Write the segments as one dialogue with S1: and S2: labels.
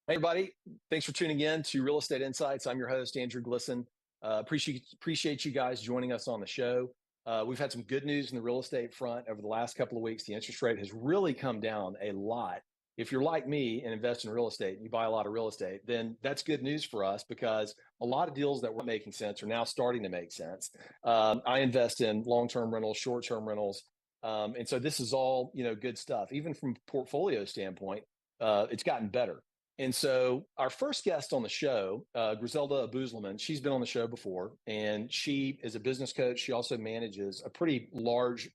S1: Hey, everybody. Thanks for tuning in to Real Estate Insights. I'm your host, Andrew Glisson. Appreciate you guys joining us on the show. We've had some good news in the real estate front over the last couple of weeks. The interest rate has really come down a lot. If you're like me and invest in real estate and you buy a lot of real estate, then that's good news for us because a lot of deals that were making sense are now starting to make sense. I invest in long-term rentals, short-term rentals. And so this is all, good stuff. Even from a portfolio standpoint, it's gotten better. And so our first guest on the show, Griselda Abuzleman, she's been on the show before, and she is a business coach. She also manages a pretty large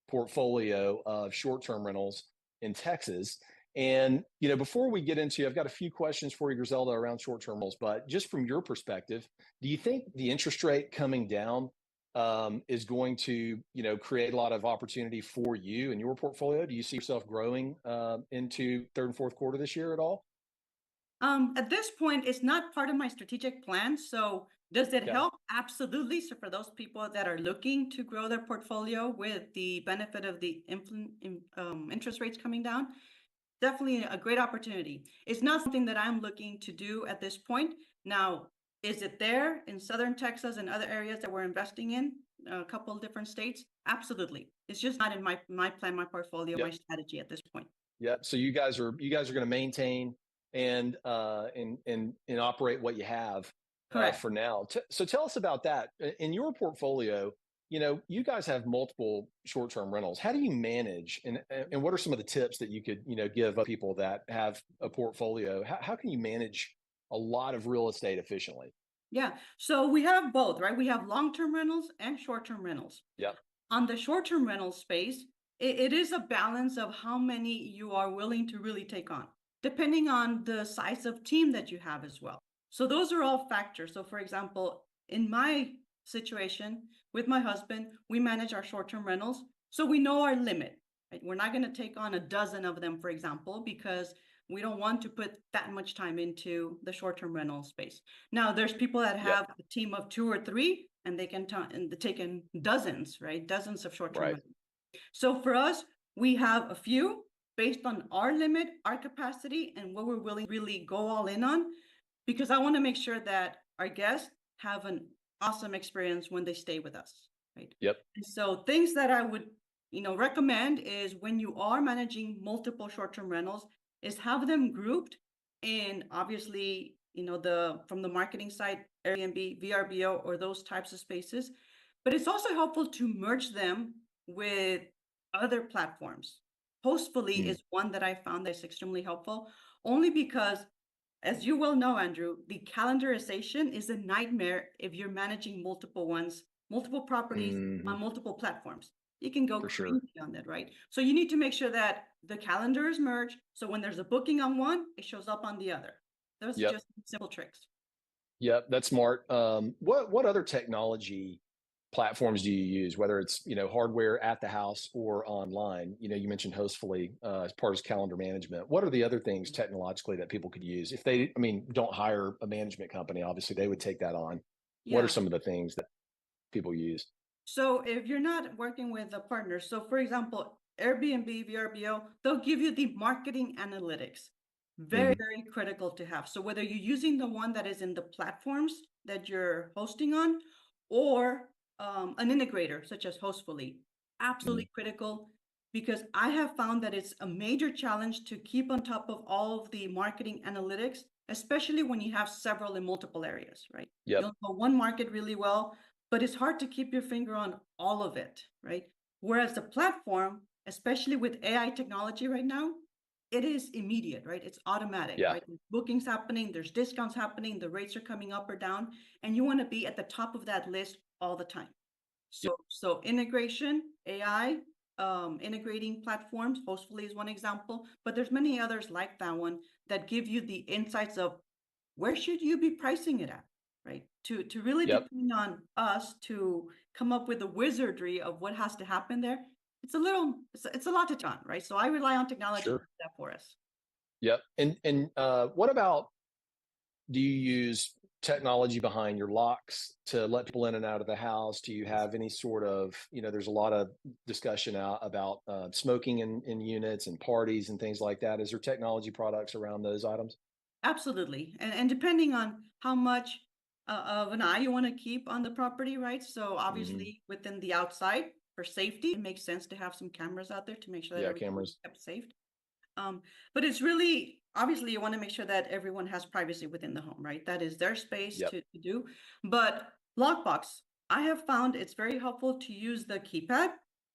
S1: portfolio of short-term rentals in Texas. And, before we get into, I've got a few questions for you, Griselda, around short-term rentals, but just from your perspective, do you think the interest rate coming down is going to, create a lot of opportunity for you and your portfolio? Do you see yourself growing into third and fourth quarter this year at all?
S2: At this point, it's not part of my strategic plan. So does it help? Absolutely. So for those people that are looking to grow their portfolio with the benefit of the interest rates coming down, definitely a great opportunity. It's not something that I'm looking to do at this point. Now, is it there in Southern Texas and other areas that we're investing in, a couple of different states? Absolutely. It's just not in my plan, my portfolio, my strategy at this point.
S1: Yeah. So you guys are going to maintain and operate what you have for now. So tell us about that. In your portfolio, you guys have multiple short-term rentals. How do you manage and what are some of the tips that you could, give people that have a portfolio? How can you manage a lot of real estate efficiently?
S2: Yeah. So we have both, right? We have long-term rentals and short-term rentals.
S1: Yeah.
S2: On the short-term rental space, it is a balance of how many you are willing to really take on, depending on the size of team that you have as well. So those are all factors. So for example, in my situation with my husband, we manage our short-term rentals. So we know our limit, right? We're not going to take on a dozen of them, for example, because we don't want to put that much time into the short-term rental space. Now, there's people that have a team of 2 or 3, and they can take in dozens, right? Dozens of short-term rentals. So for us, we have a few based on our limit, our capacity, and what we're willing to really go all in on, because I want to make sure that our guests have an awesome experience when they stay with us, right?
S1: Yep.
S2: And so things that I would, recommend is when you are managing multiple short-term rentals, is have them grouped in, obviously, from the marketing side, Airbnb, VRBO, or those types of spaces. But it's also helpful to merge them with other platforms. Hostfully is one that I found that's extremely helpful, only because, as you well know, Andrew, the calendarization is a nightmare if you're managing multiple properties on multiple platforms. You can go crazy on that, right? So you need to make sure that the calendar is merged. So when there's a booking on one, it shows up on the other. Those are just simple tricks.
S1: Yep, that's smart. What other technology platforms do you use, whether it's, hardware at the house or online? You mentioned Hostfully as part of calendar management. What are the other things technologically that people could use? If they, don't hire a management company, obviously they would take that on. Yeah. What are some of the things that people use?
S2: So if you're not working with a partner, so for example, Airbnb, VRBO, they'll give you the marketing analytics. Very, very critical to have. So whether you're using the one that is in the platforms that you're hosting on, or an integrator such as Hostfully, absolutely critical, because I have found that it's a major challenge to keep on top of all of the marketing analytics, especially when you have several in multiple areas, right?
S1: Yep.
S2: You'll know one market really well, but it's hard to keep your finger on all of it, right? Whereas the platform, especially with AI technology right now, it is immediate, right? It's automatic, right? There's bookings happening, there's discounts happening, the rates are coming up or down, and you want to be at the top of that list all the time. So integration, AI, integrating platforms, Hostfully is one example, but there's many others like that one that give you the insights of where should you be pricing it at? right? To really
S1: Yep.
S2: depend on us to come up with the wizardry of what has to happen there. It's a lot to done, right? So I rely on technology to do
S1: Sure.
S2: that for us.
S1: Yep. And what about, do you use technology behind your locks to let people in and out of the house? Do you have any sort of, there's a lot of discussion out about smoking in units and parties and things like that. Is there technology products around those items?
S2: Absolutely. And depending on how much of an eye you want to keep on the property, right? So
S1: Hmm.
S2: obviously within the outside for safety, it makes sense to have some cameras out there to make sure that
S1: Yeah,
S2: everything is
S1: cameras.
S2: kept safe. But it's really obviously you want to make sure that everyone has privacy within the home, right? That is their space
S1: Yep.
S2: to do. But lockbox, I have found it's very helpful to use the keypad.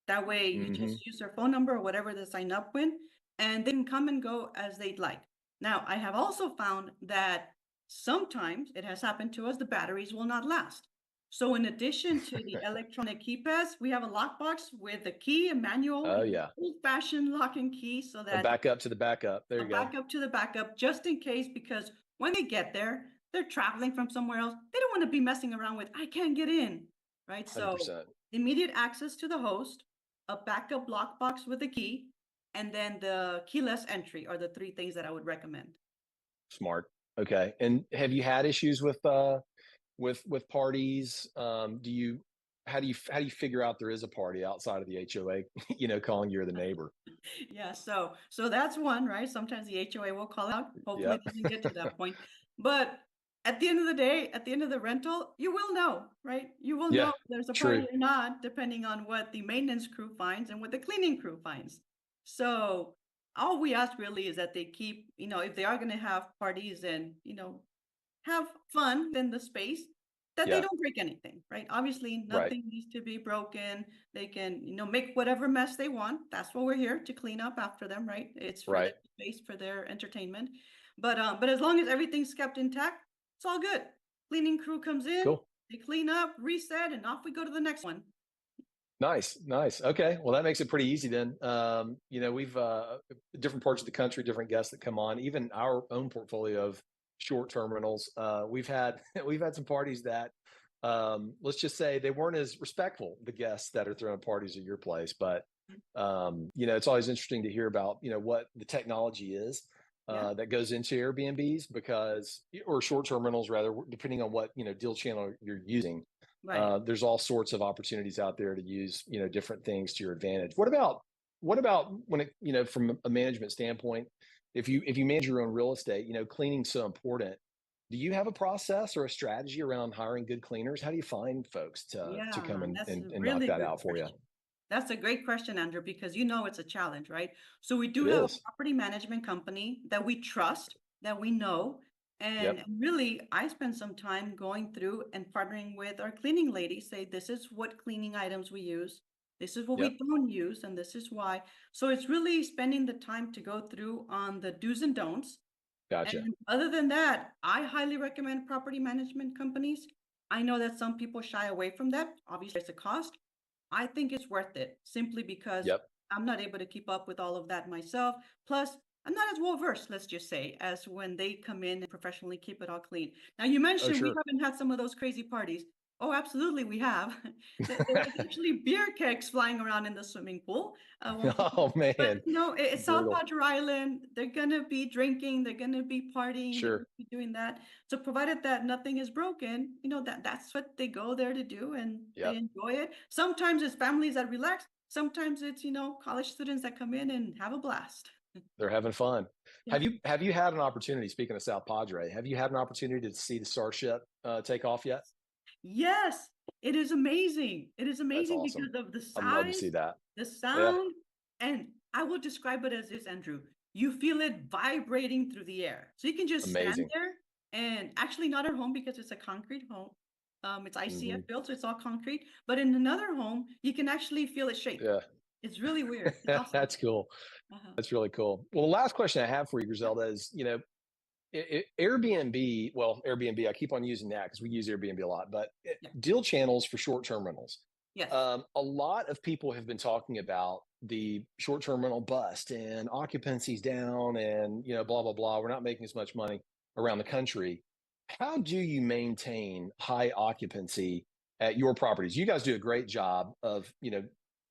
S2: That way you
S1: Hmm.
S2: just use their phone number or whatever they sign up with, and they can come and go as they'd like. Now, I have also found that sometimes it has happened to us, the batteries will not last. So in addition to the electronic keypads, we have a lockbox with a key, a manual,
S1: Oh yeah.
S2: old-fashioned lock and key so
S1: A
S2: that
S1: backup to the backup. There
S2: a
S1: you go.
S2: backup to the backup just in case, because when they get there, they're traveling from somewhere else. They don't want to be messing around with, I can't get in, right? So
S1: 100%.
S2: immediate access to the host, a backup lockbox with a key, and then the keyless entry are the three things that I would recommend.
S1: Smart. Okay. And have you had issues with parties? Do you how do you figure out there is a party outside of the HOA, calling you or the neighbor?
S2: Yeah, so that's one, right? Sometimes the HOA will call out. Hopefully
S1: Yep.
S2: it doesn't get to that point. But at the end of the day, at the end of the rental, you will know, right? You will know
S1: Yeah,
S2: if there's a party
S1: true.
S2: or not, depending on what the maintenance crew finds and what the cleaning crew finds. So all we ask really is that they keep, if they are going to have parties and, have fun in the space, that they
S1: Yeah,
S2: don't break anything, right? Obviously,
S1: right,
S2: nothing needs to be broken. They can, make whatever mess they want. That's what we're here to clean up after them, right? It's for their
S1: right.
S2: space, for their entertainment. But as long as everything's kept intact, it's all good. Cleaning crew comes in,
S1: Cool.
S2: they clean up, reset, and off we go to the next one.
S1: Nice, nice. Okay, well, that makes it pretty easy then. We've different parts of the country, different guests that come on. Even our own portfolio of short-term rentals, we've had we've had some parties that, let's just say, they weren't as respectful, the guests that are throwing parties at your place. But it's always interesting to hear about what the technology is
S2: Yeah,
S1: that goes into Airbnbs, because, or short-term rentals rather, depending on what deal channel you're using.
S2: right.
S1: There's all sorts of opportunities out there to use different things to your advantage. What about when it from a management standpoint, if you manage your own real estate, cleaning's so important. Do you have a process or a strategy around hiring good cleaners? How do you find folks to come
S2: Yeah,
S1: and,
S2: that's
S1: and,
S2: a
S1: and knock
S2: really
S1: that
S2: good
S1: out for you?
S2: question. That's a great question, Andrew, because it's a challenge, right? So we do
S1: It
S2: have a
S1: is.
S2: property management company that we trust, that we know. And
S1: Yep.
S2: really, I spend some time going through and partnering with our cleaning lady, say, this is what cleaning items we use. This is what we
S1: Yep.
S2: don't use, and this is why. So it's really spending the time to go through on the do's and don'ts.
S1: Gotcha.
S2: And other than that, I highly recommend property management companies. I know that some people shy away from that. Obviously, it's a cost. I think it's worth it simply because
S1: Yep.
S2: I'm not able to keep up with all of that myself. Plus, I'm not as well versed, let's just say, as when they come in and professionally keep it all clean. Now, you
S1: Oh,
S2: mentioned we
S1: sure.
S2: haven't had some of those crazy parties. Oh, absolutely, we have. There was actually beer kegs flying around in the swimming pool. One point.
S1: Oh
S2: But
S1: man,
S2: it's South
S1: brutal.
S2: Padre Island. They're gonna be drinking. They're gonna be partying. They're gonna
S1: Sure.
S2: be doing that. So provided that nothing is broken, that's what they go there to do, and they
S1: Yep.
S2: enjoy it. Sometimes it's families that relax. Sometimes it's college students that come in and have a blast.
S1: They're having fun. Have
S2: Yeah.
S1: you have you had an opportunity? Speaking of South Padre, have you had an opportunity to see the Starship take off yet?
S2: Yes, it is amazing. It is
S1: That's
S2: amazing
S1: awesome.
S2: because of the
S1: I'd love to
S2: size,
S1: see that.
S2: the
S1: Yeah.
S2: sound, and I will describe it as this, Andrew. You feel it vibrating through the air. So you can just stand
S1: Amazing.
S2: there, and actually not at home because it's a concrete home. It's ICF
S1: Hmm.
S2: built, so it's all concrete. But in another home, you can actually feel it shake.
S1: Yeah.
S2: It's really weird. It's awesome.
S1: That's cool.
S2: Uh-huh.
S1: That's really cool. Well, the last question I have for you,
S2: Yeah.
S1: Griselda, is Airbnb. Well, Airbnb. I keep on using that because we use Airbnb a lot. But
S2: Yeah.
S1: deal channels for short-term rentals.
S2: Yes.
S1: A lot of people have been talking about the short-term rental bust and occupancy's down, and blah blah blah. We're not making as much money around the country. How do you maintain high occupancy at your properties? You guys do a great job of,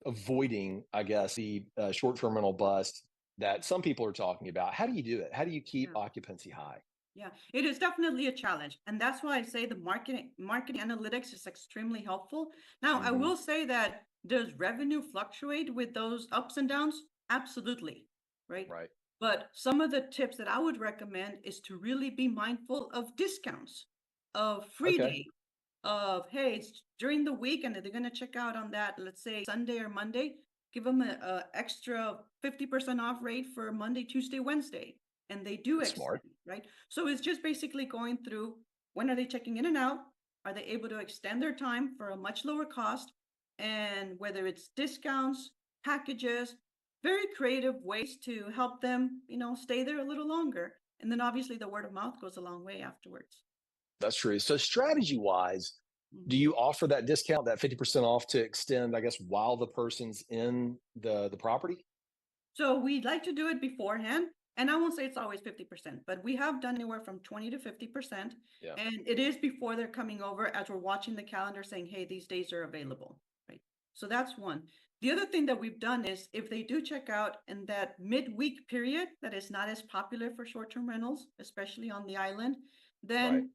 S1: avoiding, I guess, the short-term rental bust that some people are talking about. How do you do it? How do you keep
S2: Yeah.
S1: occupancy high?
S2: Yeah, it is definitely a challenge. And that's why I say the marketing analytics is extremely helpful. Now, I
S1: Hmm.
S2: will say that does revenue fluctuate with those ups and downs? Absolutely, right?
S1: Right.
S2: But some of the tips that I would recommend is to really be mindful of discounts, of free
S1: Okay.
S2: day, of hey, it's during the week and they're going to check out on that, let's say Sunday or Monday, give them a extra 50% off rate for Monday, Tuesday, Wednesday. And they do
S1: That's
S2: extend,
S1: smart.
S2: right? So it's just basically going through when are they checking in and out? Are they able to extend their time for a much lower cost? And whether it's discounts, packages, very creative ways to help them, stay there a little longer. And then obviously the word of mouth goes a long way afterwards.
S1: That's true. So strategy wise, do
S2: Mhm.
S1: you offer that discount, that 50% off to extend, I guess, while the person's in the property?
S2: So we'd like to do it beforehand. And I won't say it's always 50%, but we have done anywhere from 20 to 50%.
S1: Yeah.
S2: And it is before they're coming over as we're watching the calendar saying, hey, these days are available, right? So that's one. The other thing that we've done is if they do check out in that midweek period that is not as popular for short-term rentals, especially on the island,
S1: Right.
S2: then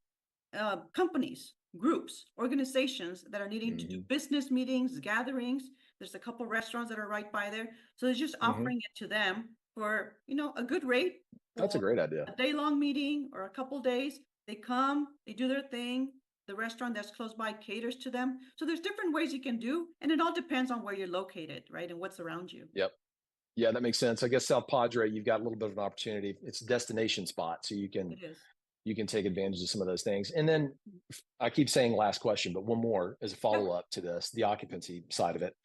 S2: companies, groups, organizations that are needing to do
S1: Hmm.
S2: business meetings, gatherings. There's a couple restaurants that are right by there. So it's just
S1: Hmm.
S2: offering it to them for, a good rate
S1: That's a
S2: for
S1: great idea.
S2: a day-long meeting or a couple days. They come, they do their thing. The restaurant that's close by caters to them. So there's different ways you can do, and it all depends on where you're located, right? And what's around you.
S1: Yep. Yeah, that makes sense. I guess South Padre, you've got a little bit of an opportunity. It's a destination spot, so you can
S2: It is.
S1: you can take advantage of some of those things. And then I keep saying last question, but one more as a
S2: Yeah.
S1: follow up to this, the occupancy side of it.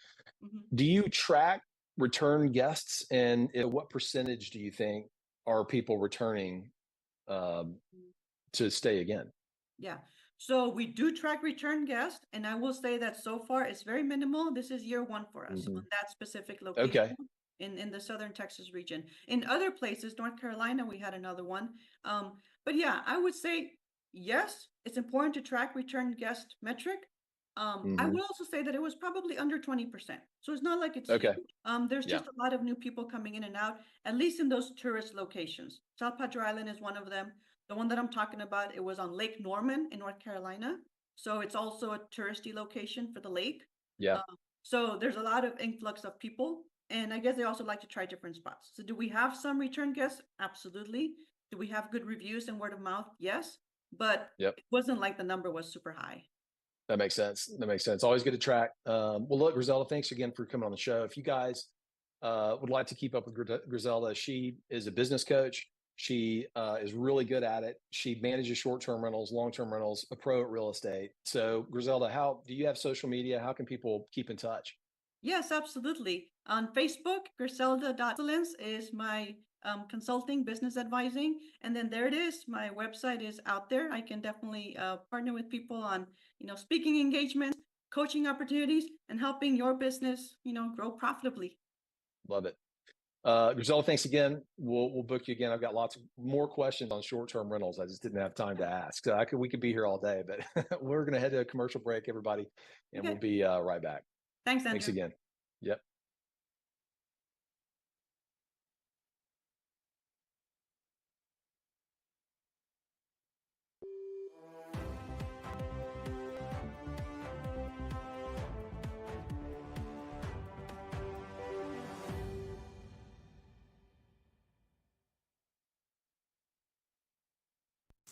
S2: Mhm.
S1: Do you track return guests, and what percentage do you think are people returning um, to stay again?
S2: Yeah. So we do track return guests, and I will say that so far it's very minimal. This is year one for us
S1: Hmm.
S2: on that specific location
S1: Okay.
S2: in the southern Texas region. In other places, North Carolina, we had another one. But yeah, I would say yes, it's important to track return guest metric. I
S1: Hmm.
S2: would also say that it was probably under 20%. So it's not like it's huge.
S1: Okay.
S2: There's
S1: Yeah.
S2: just a lot of new people coming in and out, at least in those tourist locations. South Padre Island is one of them. The one that I'm talking about, it was on Lake Norman in North Carolina. So it's also a touristy location for the lake.
S1: Yeah.
S2: So there's a lot of influx of people. And I guess they also like to try different spots. So do we have some return guests? Absolutely. Do we have good reviews and word of mouth? Yes. But
S1: Yep.
S2: it wasn't like the number was super high.
S1: That makes sense. That makes sense. Always good to track. Well, look, Griselda, thanks again for coming on the show. If you guys would like to keep up with Griselda, she is a business coach. She is really good at it. She manages short-term rentals, long-term rentals, a pro at real estate. So, Griselda, how do you have social media? How can people keep in touch?
S2: Yes, absolutely. On Facebook, Griselda.excellence is my consulting business advising. And then there it is. My website is out there. I can definitely partner with people on, speaking engagements, coaching opportunities, and helping your business, grow profitably.
S1: Love it. Griselda, thanks again. We'll book you again. I've got lots of more questions on short-term rentals. I just didn't have time to ask. So we could be here all day, but we're going to head to a commercial break, everybody, and we'll
S2: Okay.
S1: be right back.
S2: Thanks,
S1: Thanks
S2: Andrew.
S1: again. Yep.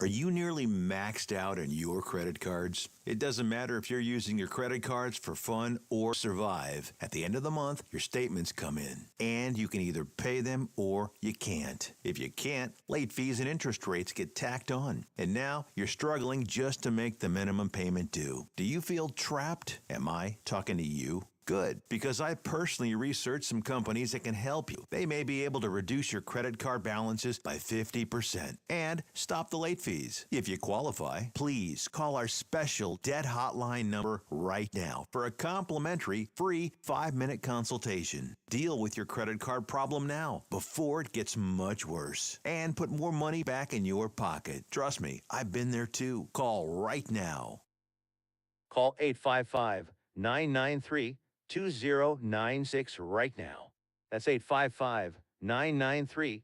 S3: Are you nearly maxed out on your credit cards? It doesn't matter if you're using your credit cards for fun or survive. At the end of the month, your statements come in, and you can either pay them or you can't. If you can't, late fees and interest rates get tacked on. And now you're struggling just to make the minimum payment due. Do you feel trapped? Am I talking to you? Good, because I personally researched some companies that can help you. They may be able to reduce your credit card balances by 50% and stop the late fees. If you qualify, please call our special debt hotline number right now for a complimentary free 5-minute consultation. Deal with your credit card problem now before it gets much worse and put more money back in your pocket. Trust me, I've been there too. Call right now.
S4: Call 855-993-2096 right now. That's 855-993-2096.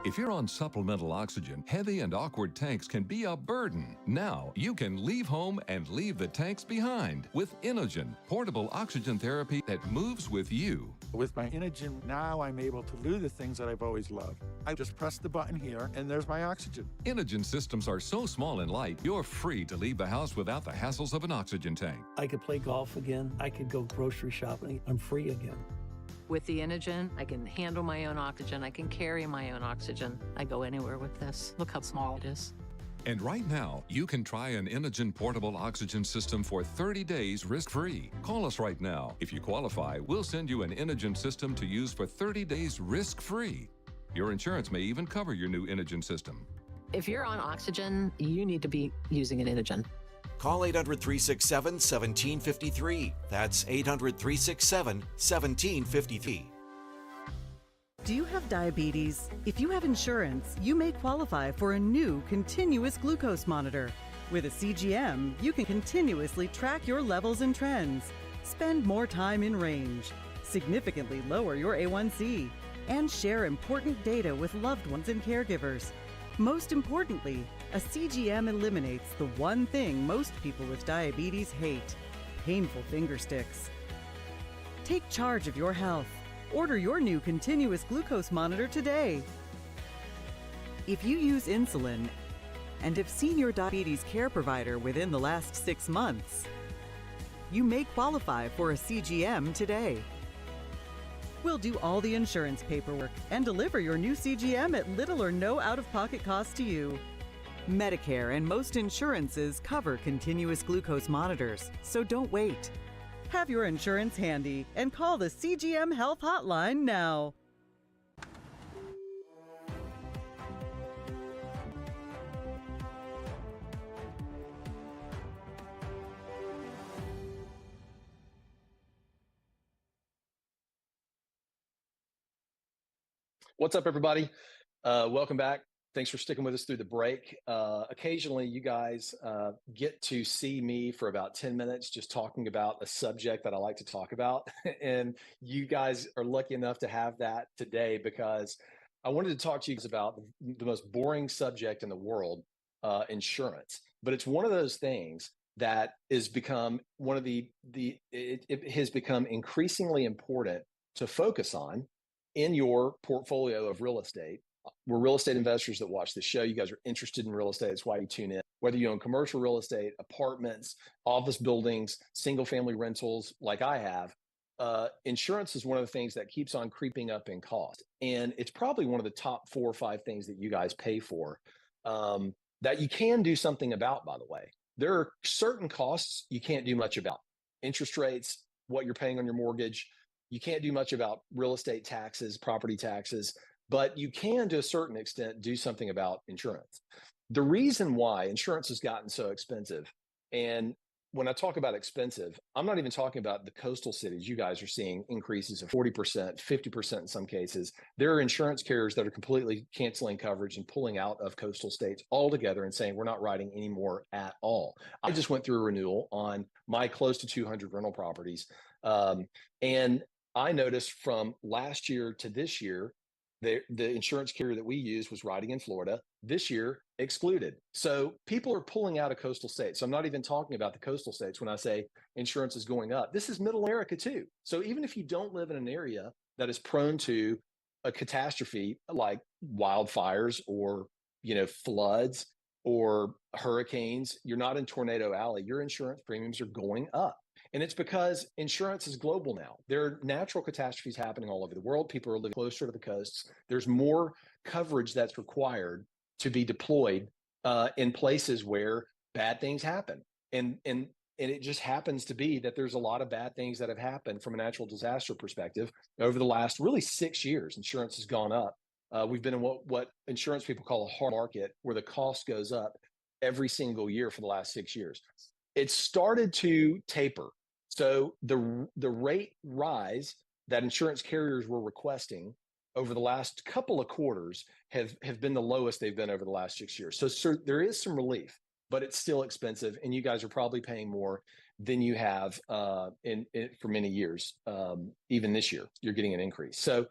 S5: If you're on supplemental oxygen, heavy and awkward tanks can be a burden. Now you can leave home and leave the tanks behind with Inogen, portable oxygen therapy that moves with you.
S6: With my Inogen, now I'm able to do the things that I've always loved. I just press the button here, and there's my oxygen.
S5: Inogen systems are so small and light, you're free to leave the house without the hassles of an oxygen tank.
S7: I could play golf again. I could go grocery shopping. I'm free again.
S8: With the Inogen, I can handle my own oxygen. I can carry my own oxygen. I go anywhere with this. Look how small it is.
S5: And right now, you can try an Inogen portable oxygen system for 30 days risk-free. Call us right now. If you qualify, we'll send you an Inogen system to use for 30 days risk-free. Your insurance may even cover your new Inogen system.
S8: If you're on oxygen, you need to be using an Inogen.
S9: Call 800-367-1753. That's 800-367-1753.
S10: Do you have diabetes? If you have insurance, you may qualify for a new continuous glucose monitor. With a CGM, you can continuously track your levels and trends, spend more time in range, significantly lower your A1C, and share important data with loved ones and caregivers. Most importantly, a CGM eliminates the one thing most people with diabetes hate: painful finger sticks. Take charge of your health. Order your new continuous glucose monitor today. If you use insulin and have seen your diabetes care provider within the last 6 months, you may qualify for a CGM today. We'll do all the insurance paperwork and deliver your new CGM at little or no out-of-pocket cost to you. Medicare and most insurances cover continuous glucose monitors, so don't wait. Have your insurance handy and call the CGM Health Hotline now.
S1: What's up, everybody? Welcome back. Thanks for sticking with us through the break. Occasionally, you guys get to see me for about 10 minutes just talking about a subject that I like to talk about. And you guys are lucky enough to have that today because I wanted to talk to you guys about the most boring subject in the world, insurance. But it's one of those things that is become one of it has become increasingly important to focus on in your portfolio of real estate. We're real estate investors that watch the show. You guys are interested in real estate. That's why you tune in. Whether you own commercial real estate, apartments, office buildings, single family rentals like I have, insurance is one of the things that keeps on creeping up in cost. And it's probably one of the top 4 or 5 things that you guys pay for that you can do something about, by the way. There are certain costs you can't do much about. Interest rates, what you're paying on your mortgage. You can't do much about real estate taxes, property taxes, but you can, to a certain extent, do something about insurance. The reason why insurance has gotten so expensive, and when I talk about expensive, I'm not even talking about the coastal cities. You guys are seeing increases of 40%, 50% in some cases. There are insurance carriers that are completely canceling coverage and pulling out of coastal states altogether and saying, we're not writing anymore at all. I just went through a renewal on my close to 200 rental properties. And I noticed from last year to this year, the insurance carrier that we used was writing in Florida. This year, excluded. So people are pulling out of coastal states. So I'm not even talking about the coastal states when I say insurance is going up. This is middle America too. So even if you don't live in an area that is prone to a catastrophe like wildfires or, floods or hurricanes, you're not in Tornado Alley, your insurance premiums are going up. And it's because insurance is global now. There are natural catastrophes happening all over the world. People are living closer to the coasts. There's more coverage that's required to be deployed in places where bad things happen. And it just happens to be that there's a lot of bad things that have happened from a natural disaster perspective over the last really 6 years. Insurance has gone up. We've been in what insurance people call a hard market, where the cost goes up every single year for the last 6 years. It started to taper. So the rate rise that insurance carriers were requesting over the last couple of quarters have been the lowest they've been over the last 6 years. So there is some relief, but it's still expensive, and you guys are probably paying more than you have for many years. Even this year, you're getting an increase. So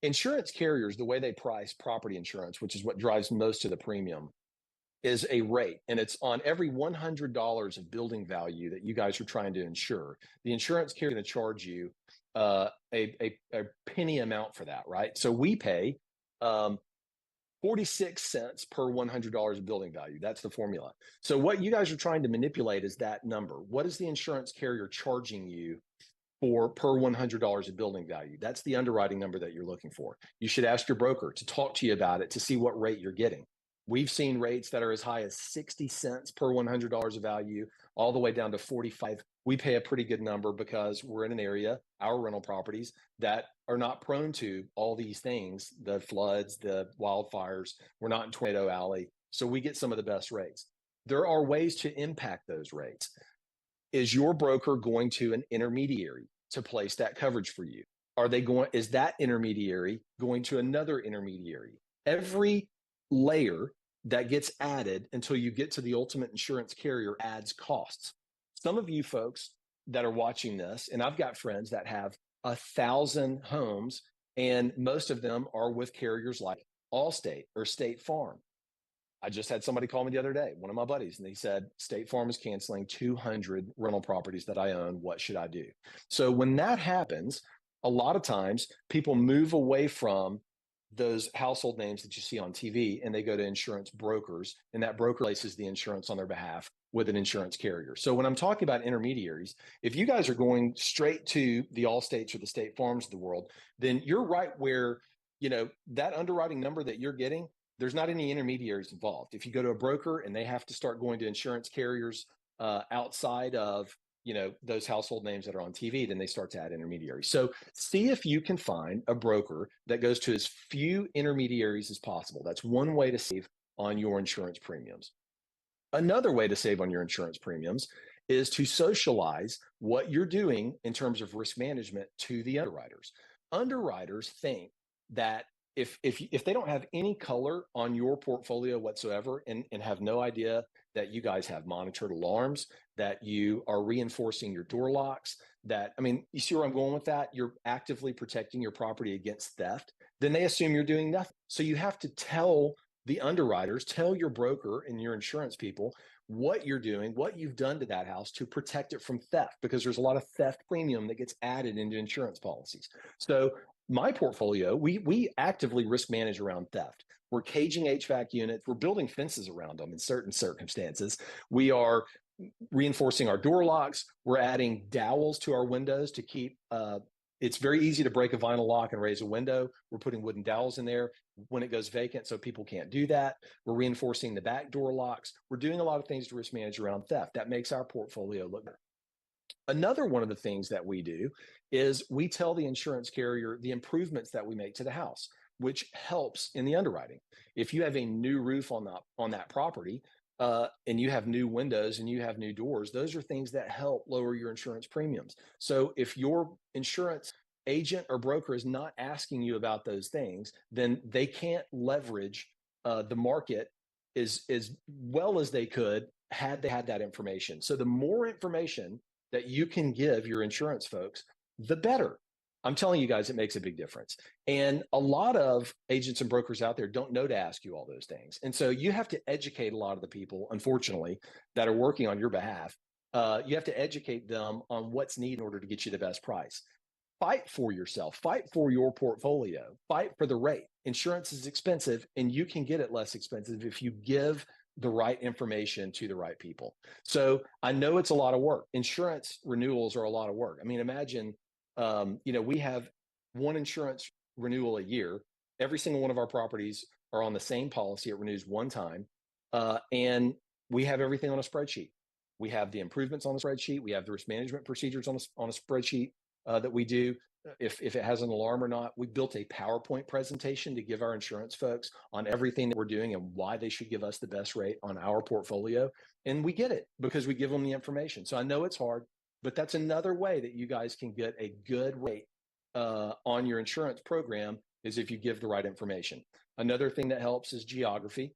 S1: insurance carriers, the way they price property insurance, which is what drives most of the premium, is a rate, and it's on every $100 of building value that you guys are trying to insure. The insurance carrier is going to charge you a penny amount for that, right? So we pay 46 cents per $100 of building value. That's the formula. So what you guys are trying to manipulate is that number. What is the insurance carrier charging you for per $100 of building value? That's the underwriting number that you're looking for. You should ask your broker to talk to you about it to see what rate you're getting. We've seen rates that are as high as 60 cents per $100 of value, all the way down to 45. We pay a pretty good number because we're in an area, our rental properties, that are not prone to all these things, the floods, the wildfires. We're not in Tornado Alley. So we get some of the best rates. There are ways to impact those rates. Is your broker going to an intermediary to place that coverage for you? Is that intermediary going to another intermediary? Every layer that gets added until you get to the ultimate insurance carrier adds costs. Some of you folks that are watching this, and I've got friends that have 1,000 homes, and most of them are with carriers like Allstate or State Farm. I just had somebody call me the other day, one of my buddies, and he said, State Farm is canceling 200 rental properties that I own. What should I do? So when that happens, a lot of times people move away from those household names that you see on TV, and they go to insurance brokers, and that broker places the insurance on their behalf with an insurance carrier. So when I'm talking about intermediaries, if you guys are going straight to the Allstates or the State Farms of the world, then you're right where, that underwriting number that you're getting, there's not any intermediaries involved. If you go to a broker and they have to start going to insurance carriers outside of those household names that are on TV, then they start to add intermediaries. So see if you can find a broker that goes to as few intermediaries as possible. That's one way to save on your insurance premiums. Another way to save on your insurance premiums is to socialize what you're doing in terms of risk management to the underwriters. Underwriters think that if they don't have any color on your portfolio whatsoever, and have no idea that you guys have monitored alarms, that you are reinforcing your door locks, you see where I'm going with that? You're actively protecting your property against theft, then they assume you're doing nothing. So you have to tell the underwriters, tell your broker and your insurance people what you're doing, what you've done to that house to protect it from theft, because there's a lot of theft premium that gets added into insurance policies. So my portfolio, we actively risk manage around theft. We're caging HVAC units. We're building fences around them in certain circumstances. We are reinforcing our door locks. We're adding dowels to our windows to keep, it's very easy to break a vinyl lock and raise a window. We're putting wooden dowels in there when it goes vacant so people can't do that. We're reinforcing the back door locks. We're doing a lot of things to risk manage around theft. That makes our portfolio look better. Another one of the things that we do is we tell the insurance carrier the improvements that we make to the house, which helps in the underwriting. If you have a new roof on that property, and you have new windows and you have new doors, those are things that help lower your insurance premiums. So if your insurance agent or broker is not asking you about those things, then they can't leverage the market as well as they could had they had that information. So the more information that you can give your insurance folks, the better. I'm telling you guys, it makes a big difference. And a lot of agents and brokers out there don't know to ask you all those things. And so you have to educate a lot of the people, unfortunately, that are working on your behalf. You have to educate them on what's needed in order to get you the best price. Fight for yourself, fight for your portfolio, fight for the rate. Insurance is expensive, and you can get it less expensive if you give the right information to the right people. So I know it's a lot of work. Insurance renewals are a lot of work. I mean, imagine, we have one insurance renewal a year. Every single one of our properties are on the same policy. It renews one time. And we have everything on a spreadsheet. We have the improvements on the spreadsheet. We have the risk management procedures on a spreadsheet that we do. If it has an alarm or not, we built a PowerPoint presentation to give our insurance folks on everything that we're doing and why they should give us the best rate on our portfolio. And we get it because we give them the information. So I know it's hard, but that's another way that you guys can get a good rate on your insurance program, is if you give the right information. Another thing that helps is geography.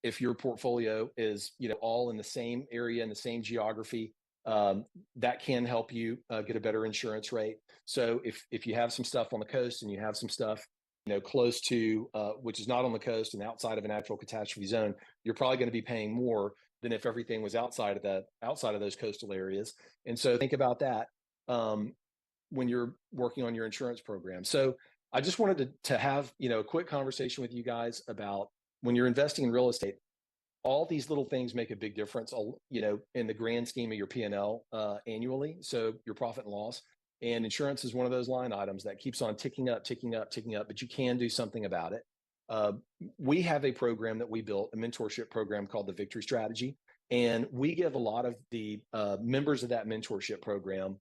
S1: If your portfolio is, all in the same area, in the same geography, that can help you get a better insurance rate. So if you have some stuff on the coast and you have some stuff, close to, which is not on the coast and outside of a natural catastrophe zone, you're probably going to be paying more than if everything was outside of those coastal areas. And so think about that when you're working on your insurance program. So I just wanted to have, a quick conversation with you guys about, when you're investing in real estate, all these little things make a big difference, in the grand scheme of your P&L annually. So your profit and loss, and insurance is one of those line items that keeps on ticking up, but you can do something about it. We have a program that we built, a mentorship program called the Victory Strategy. And we give a lot of the members of that mentorship program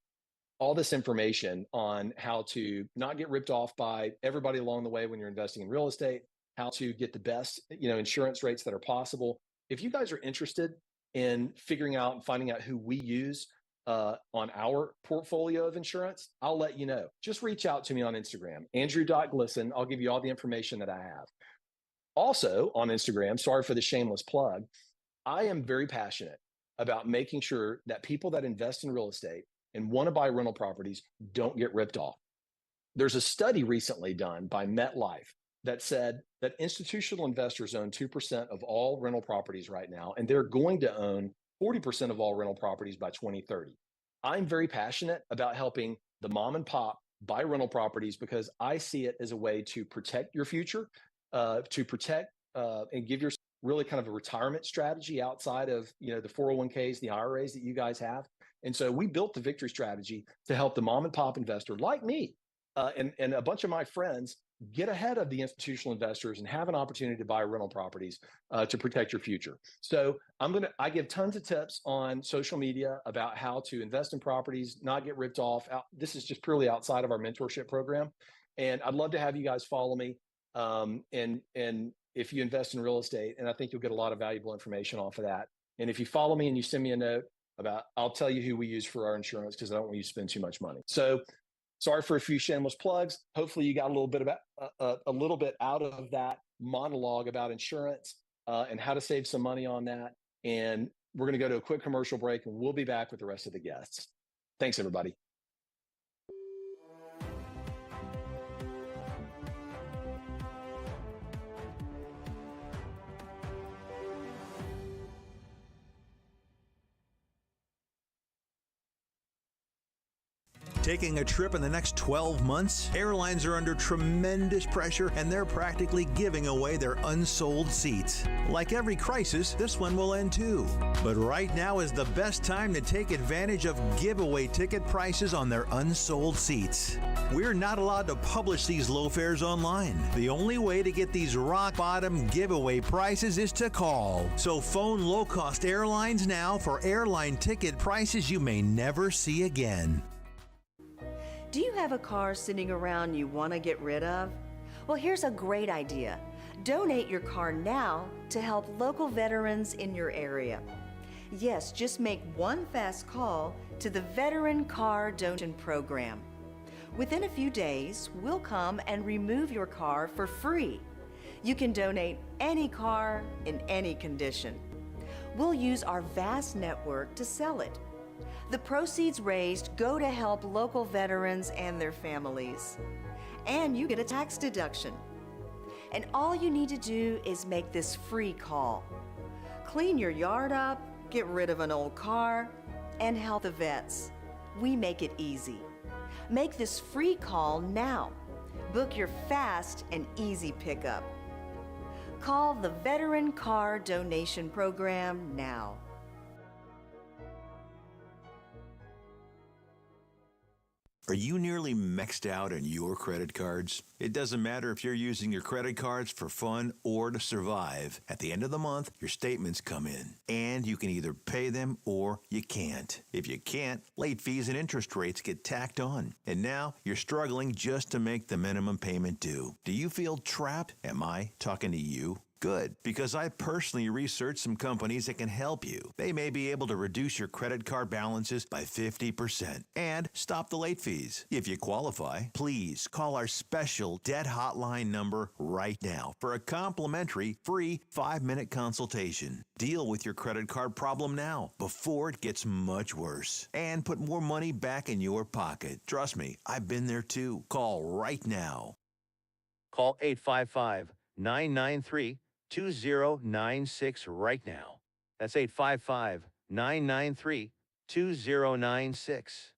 S1: all this information on how to not get ripped off by everybody along the way when you're investing in real estate, how to get the best, insurance rates that are possible. If you guys are interested in figuring out and finding out who we use on our portfolio of insurance, I'll let you know. Just reach out to me on Instagram, Andrew.Glisson. I'll give you all the information that I have. Also on Instagram, sorry for the shameless plug, I am very passionate about making sure that people that invest in real estate and want to buy rental properties don't get ripped off. There's a study recently done by MetLife that said that institutional investors own 2% of all rental properties right now, and they're going to own 40% of all rental properties by 2030. I'm very passionate about helping the mom and pop buy rental properties because I see it as a way to protect your future, to protect and give your really kind of a retirement strategy outside of the 401ks, the IRAs that you guys have. And so we built the Victory Strategy to help the mom and pop investor like me and a bunch of my friends get ahead of the institutional investors and have an opportunity to buy rental properties to protect your future. So I give tons of tips on social media about how to invest in properties, not get ripped off. This is just purely outside of our mentorship program. And I'd love to have you guys follow me. And if you invest in real estate, and I think you'll get a lot of valuable information off of that. And if you follow me and you send me a note I'll tell you who we use for our insurance because I don't want you to spend too much money. So sorry for a few shameless plugs. Hopefully you got a little bit out of that monologue about insurance and how to save some money on that. And we're going to go to a quick commercial break and we'll be back with the rest of the guests. Thanks, everybody.
S3: Taking a trip in the next 12 months? Airlines are under tremendous pressure and they're practically giving away their unsold seats. Like every crisis, this one will end too. But right now is the best time to take advantage of giveaway ticket prices on their unsold seats. We're not allowed to publish these low fares online. The only way to get these rock bottom giveaway prices is to call. So phone low-cost airlines now for airline ticket prices you may never see again.
S11: Do you have a car sitting around you want to get rid of? Well, here's a great idea. Donate your car now to help local veterans in your area. Yes, just make one fast call to the Veteran Car Donation Program. Within a few days, we'll come and remove your car for free. You can donate any car in any condition. We'll use our vast network to sell it. The proceeds raised go to help local veterans and their families. And you get a tax deduction. And all you need to do is make this free call. Clean your yard up, get rid of an old car, and help the vets. We make it easy. Make this free call now. Book your fast and easy pickup. Call the Veteran Car Donation Program now.
S3: Are you nearly maxed out on your credit cards? It doesn't matter if you're using your credit cards for fun or to survive. At the end of the month, your statements come in, and you can either pay them or you can't. If you can't, late fees and interest rates get tacked on. And now you're struggling just to make the minimum payment due. Do you feel trapped? Am I talking to you? Good, because I personally researched some companies that can help you. They may be able to reduce your credit card balances by 50% and stop the late fees. If you qualify, please call our special debt hotline number right now for a complimentary free 5-minute consultation. Deal with your credit card problem now before it gets much worse and put more money back in your pocket. Trust me, I've been there too. Call right now.
S4: Call 855-993-2096 right now. That's 855-993-2096.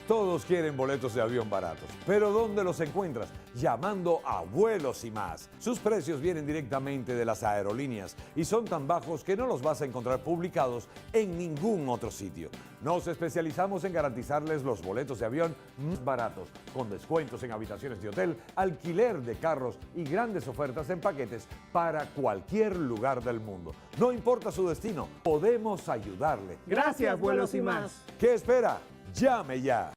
S12: Todos quieren boletos de avión baratos, pero ¿dónde los encuentras? Llamando a Vuelos y Más. Sus precios vienen directamente de las aerolíneas y son tan bajos que no los vas a encontrar publicados en ningún otro sitio. Nos especializamos en garantizarles los boletos de avión más baratos, con descuentos en habitaciones de hotel, alquiler de carros y grandes ofertas en paquetes para cualquier lugar del mundo. No importa su destino, podemos ayudarle.
S13: Gracias, Vuelos y Más.
S12: ¿Qué espera? ¡Llame ya!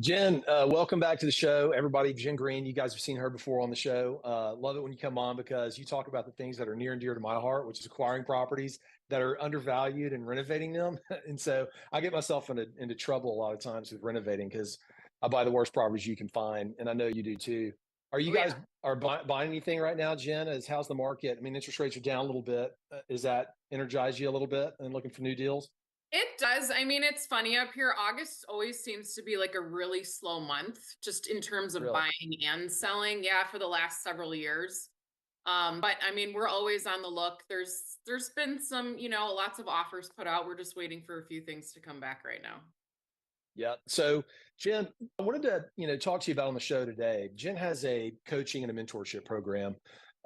S1: Jen, welcome back to the show. Everybody, Jen Green, you guys have seen her before on the show. Love it when you come on because you talk about the things that are near and dear to my heart, which is acquiring properties that are undervalued and renovating them. And so I get myself into trouble a lot of times with renovating because I buy the worst properties you can find. And I know you do too. Are you guys buying anything right now, Jen? How's the market? I mean, interest rates are down a little bit. Does that energize you a little bit and looking for new deals?
S14: It does. I mean, it's funny up here. August always seems to be like a really slow month, just in terms of buying and selling. Yeah, for the last several years. But I mean, we're always on the look. There's been some, lots of offers put out. We're just waiting for a few things to come back right now.
S1: Yeah. So Jen, I wanted to, talk to you about on the show today. Jen has a coaching and a mentorship program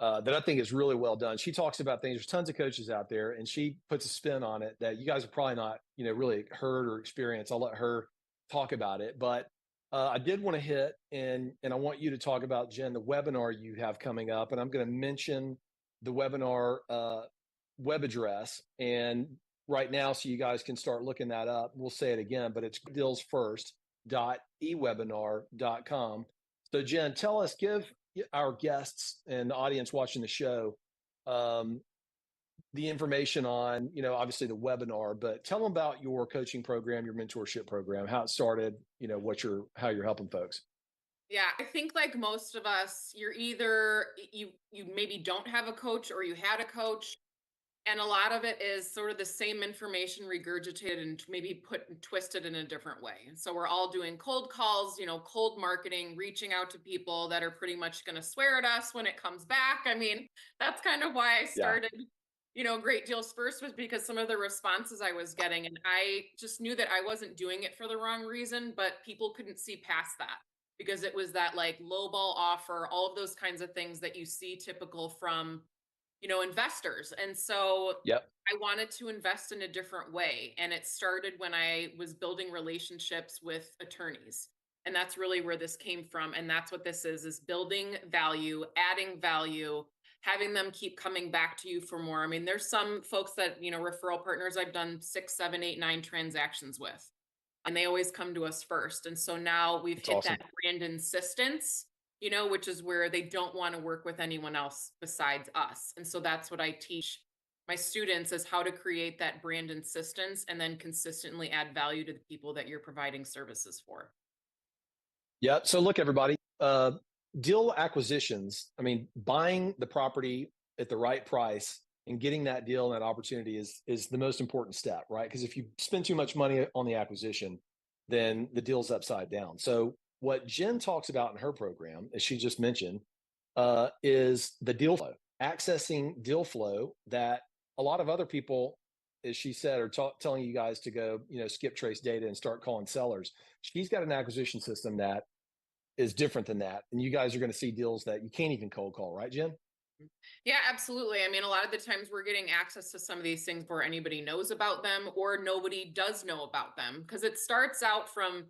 S1: that I think is really well done. She talks about things. There's tons of coaches out there, and she puts a spin on it that you guys have probably not, really heard or experienced. I'll let her talk about it. But I did want to hit, and I want you to talk about, Jen, the webinar you have coming up. And I'm going to mention the webinar web address and right now, so you guys can start looking that up. We'll say it again, but it's dealsfirst.ewebinar.com. So Jen, give our guests and the audience watching the show the information on, obviously the webinar, but tell them about your coaching program, your mentorship program, how it started, how you're helping folks.
S14: Yeah, I think like most of us, you're either you maybe don't have a coach or you had a coach. And a lot of it is sort of the same information regurgitated and maybe twisted in a different way. So we're all doing cold calls, cold marketing, reaching out to people that are pretty much going to swear at us when it comes back. I mean, that's kind of why I started, Great Deals First, was because some of the responses I was getting, and I just knew that I wasn't doing it for the wrong reason, but people couldn't see past that because it was that like lowball offer, all of those kinds of things that you see typical from investors. And so I wanted to invest in a different way. And it started when I was building relationships with attorneys. And that's really where this came from. And that's what this is building value, adding value, having them keep coming back to you for more. I mean, there's some folks that, referral partners I've done 6, 7, 8, 9 transactions with, and they always come to us first. And so now we've hit that brand insistence, which is where they don't want to work with anyone else besides us. And so that's what I teach my students, is how to create that brand insistence and then consistently add value to the people that you're providing services for.
S1: Yeah. So look, everybody, deal acquisitions. I mean, buying the property at the right price and getting that deal and that opportunity is the most important step, right? Because if you spend too much money on the acquisition, then the deal's upside down. So what Jen talks about in her program, as she just mentioned, is the deal flow, accessing deal flow that a lot of other people as she said, are telling you guys to go, skip trace data and start calling sellers. She's got an acquisition system that is different than that. And you guys are going to see deals that you can't even cold call, right, Jen?
S14: Yeah, absolutely. I mean, a lot of the times we're getting access to some of these things before anybody knows about them or nobody does know about them, because it starts out from,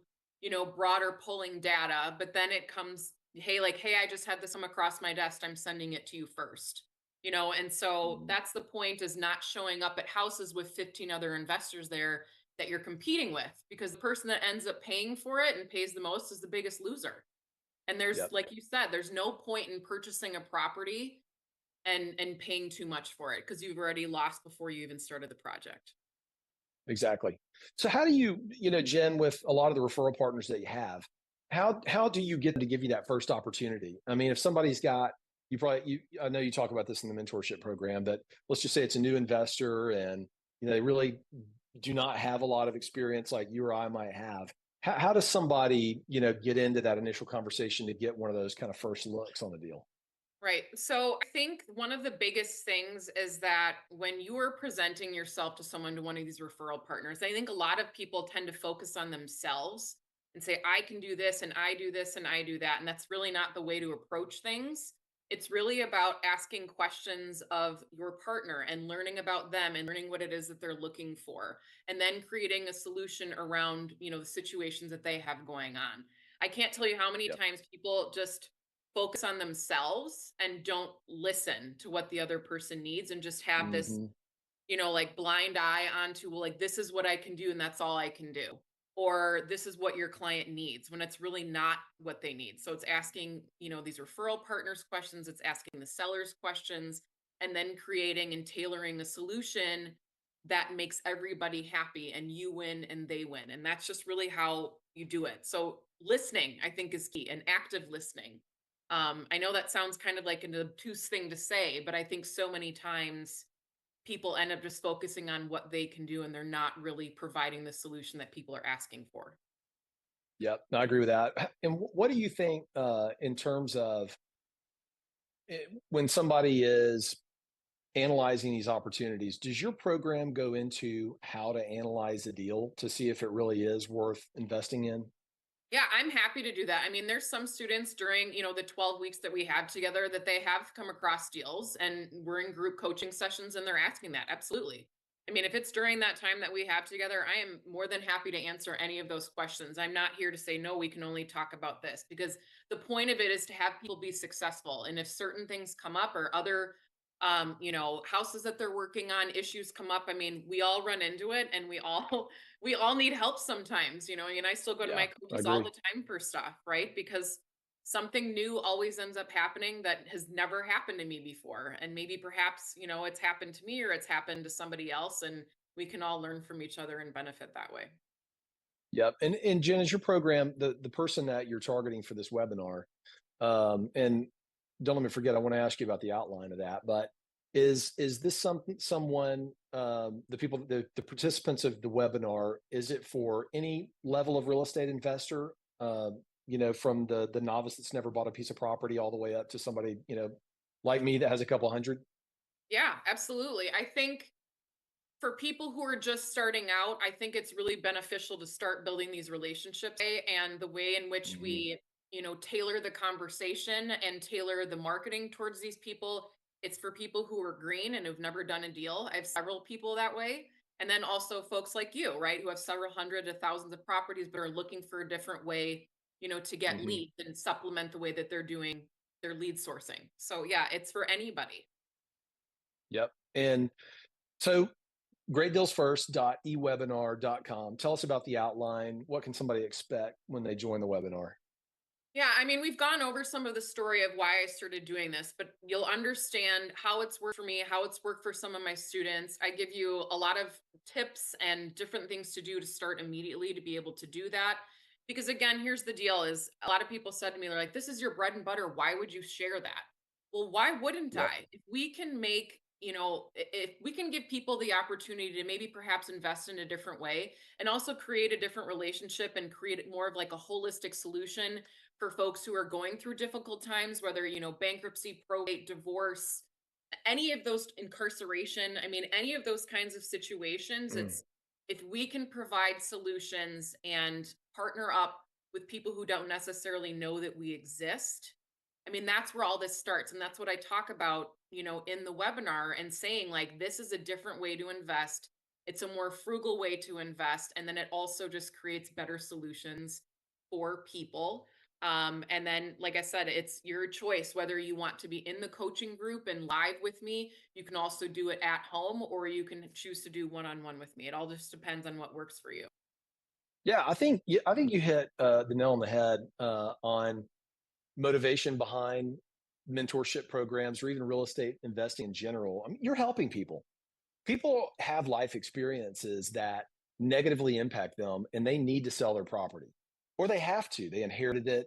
S14: broader pulling data, but then it comes, hey, I just had this come across my desk. I'm sending it to you first. And so that's the point, is not showing up at houses with 15 other investors there that you're competing with, because the person that ends up paying for it and pays the most is the biggest loser. And there's,
S1: Yep.
S14: like you said, there's no point in purchasing a property and paying too much for it, because you've already lost before you even started the project.
S1: Exactly. So how do you, Jen, with a lot of the referral partners that you have, how do you get them to give you that first opportunity? I mean, if somebody's got, I know you talk about this in the mentorship program, but let's just say it's a new investor and, they really do not have a lot of experience like you or I might have. How does somebody, get into that initial conversation to get one of those kind of first looks on the deal?
S14: Right. So I think one of the biggest things is that when you are presenting yourself to someone, to one of these referral partners, I think a lot of people tend to focus on themselves and say, I can do this and I do this and I do that. And that's really not the way to approach things. It's really about asking questions of your partner and learning about them and learning what it is that they're looking for, and then creating a solution around, the situations that they have going on. I can't tell you how many times people just focus on themselves and don't listen to what the other person needs, and just have this, like blind eye onto, well, like, this is what I can do and that's all I can do. Or this is what your client needs, when it's really not what they need. So it's asking, these referral partners questions, it's asking the sellers questions, and then creating and tailoring a solution that makes everybody happy and you win and they win. And that's just really how you do it. So listening, I think, is key, and active listening. I know that sounds kind of like an obtuse thing to say, but I think so many times people end up just focusing on what they can do, and they're not really providing the solution that people are asking for.
S1: Yep, I agree with that. And what do you think in terms of when somebody is analyzing these opportunities? Does your program go into how to analyze a deal to see if it really is worth investing in?
S14: Yeah, I'm happy to do that. I mean, there's some students during, the 12 weeks that we have together that they have come across deals, and we're in group coaching sessions and they're asking that. Absolutely. I mean, if it's during that time that we have together, I am more than happy to answer any of those questions. I'm not here to say, no, we can only talk about this, because the point of it is to have people be successful. And if certain things come up, or other houses that they're working on, issues come up, I mean, we all run into it, and we all we all need help sometimes, and I still go to my coaches all the time for stuff, right? Because something new always ends up happening that has never happened to me before. And maybe perhaps, it's happened to me or it's happened to somebody else, and we can all learn from each other and benefit that way.
S1: Yep. And Jen, is your program, the person that you're targeting for this webinar, and don't let me forget, I want to ask you about the outline of that, but is this someone, the participants of the webinar, is it for any level of real estate investor, from the novice that's never bought a piece of property all the way up to somebody, like me that has a couple hundred?
S14: Yeah, absolutely. I think for people who are just starting out, I think it's really beneficial to start building these relationships, and the way in which we, tailor the conversation and tailor the marketing towards these people. It's for people who are green and who've never done a deal. I have several people that way. And then also folks like you, right, who have several hundred to thousands of properties, but are looking for a different way, to get leads and supplement the way that they're doing their lead sourcing. So yeah, it's for anybody.
S1: Yep. And so greatdealsfirst.ewebinar.com. Tell us about the outline. What can somebody expect when they join the webinar?
S14: Yeah, I mean, we've gone over some of the story of why I started doing this, but you'll understand how it's worked for me, how it's worked for some of my students. I give you a lot of tips and different things to do to start immediately to be able to do that. Because again, here's the deal, is a lot of people said to me, they're like, this is your bread and butter. Why would you share that? Well, why wouldn't
S1: Yep.
S14: I? If we can make, if we can give people the opportunity to maybe perhaps invest in a different way, and also create a different relationship and create more of like a holistic solution for folks who are going through difficult times, whether, bankruptcy, probate, divorce, any of those incarceration, I mean, any of those kinds of situations, it's if we can provide solutions and partner up with people who don't necessarily know that we exist. I mean, that's where all this starts. And that's what I talk about, you know, in the webinar and saying like, this is a different way to invest. It's a more frugal way to invest. And then it also just creates better solutions for people. And then, like I said, it's your choice whether you want to be in the coaching group and live with me. You can also do it at home, or you can choose to do one-on-one with me. It all just depends on what works for you.
S1: Yeah, I think you hit the nail on the head on motivation behind mentorship programs or even real estate investing in general. I mean, you're helping people. People have life experiences that negatively impact them, and they need to sell their property, or they have to. They inherited it.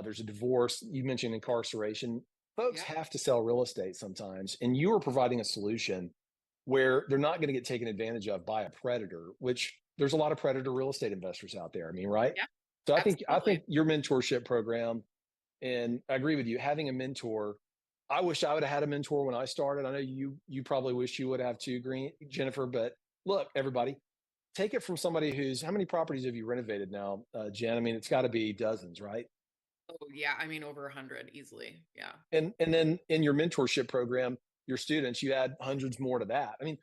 S1: There's a divorce. You mentioned incarceration. Folks have to sell real estate sometimes, and you are providing a solution where they're not going to get taken advantage of by a predator, which there's a lot of predator real estate investors out there. I mean, right?
S14: Yeah,
S1: So I think your mentorship program, and I agree with you, having a mentor. I wish I would have had a mentor when I started. I know you probably wish you would have too, Jennifer. But look, everybody, take it from somebody who's, how many properties have you renovated now, Jen? I mean, it's got to be dozens, right?
S14: Oh yeah, I mean over 100 easily. Yeah.
S1: And then in your mentorship program, your students, you add hundreds more to that. I mean,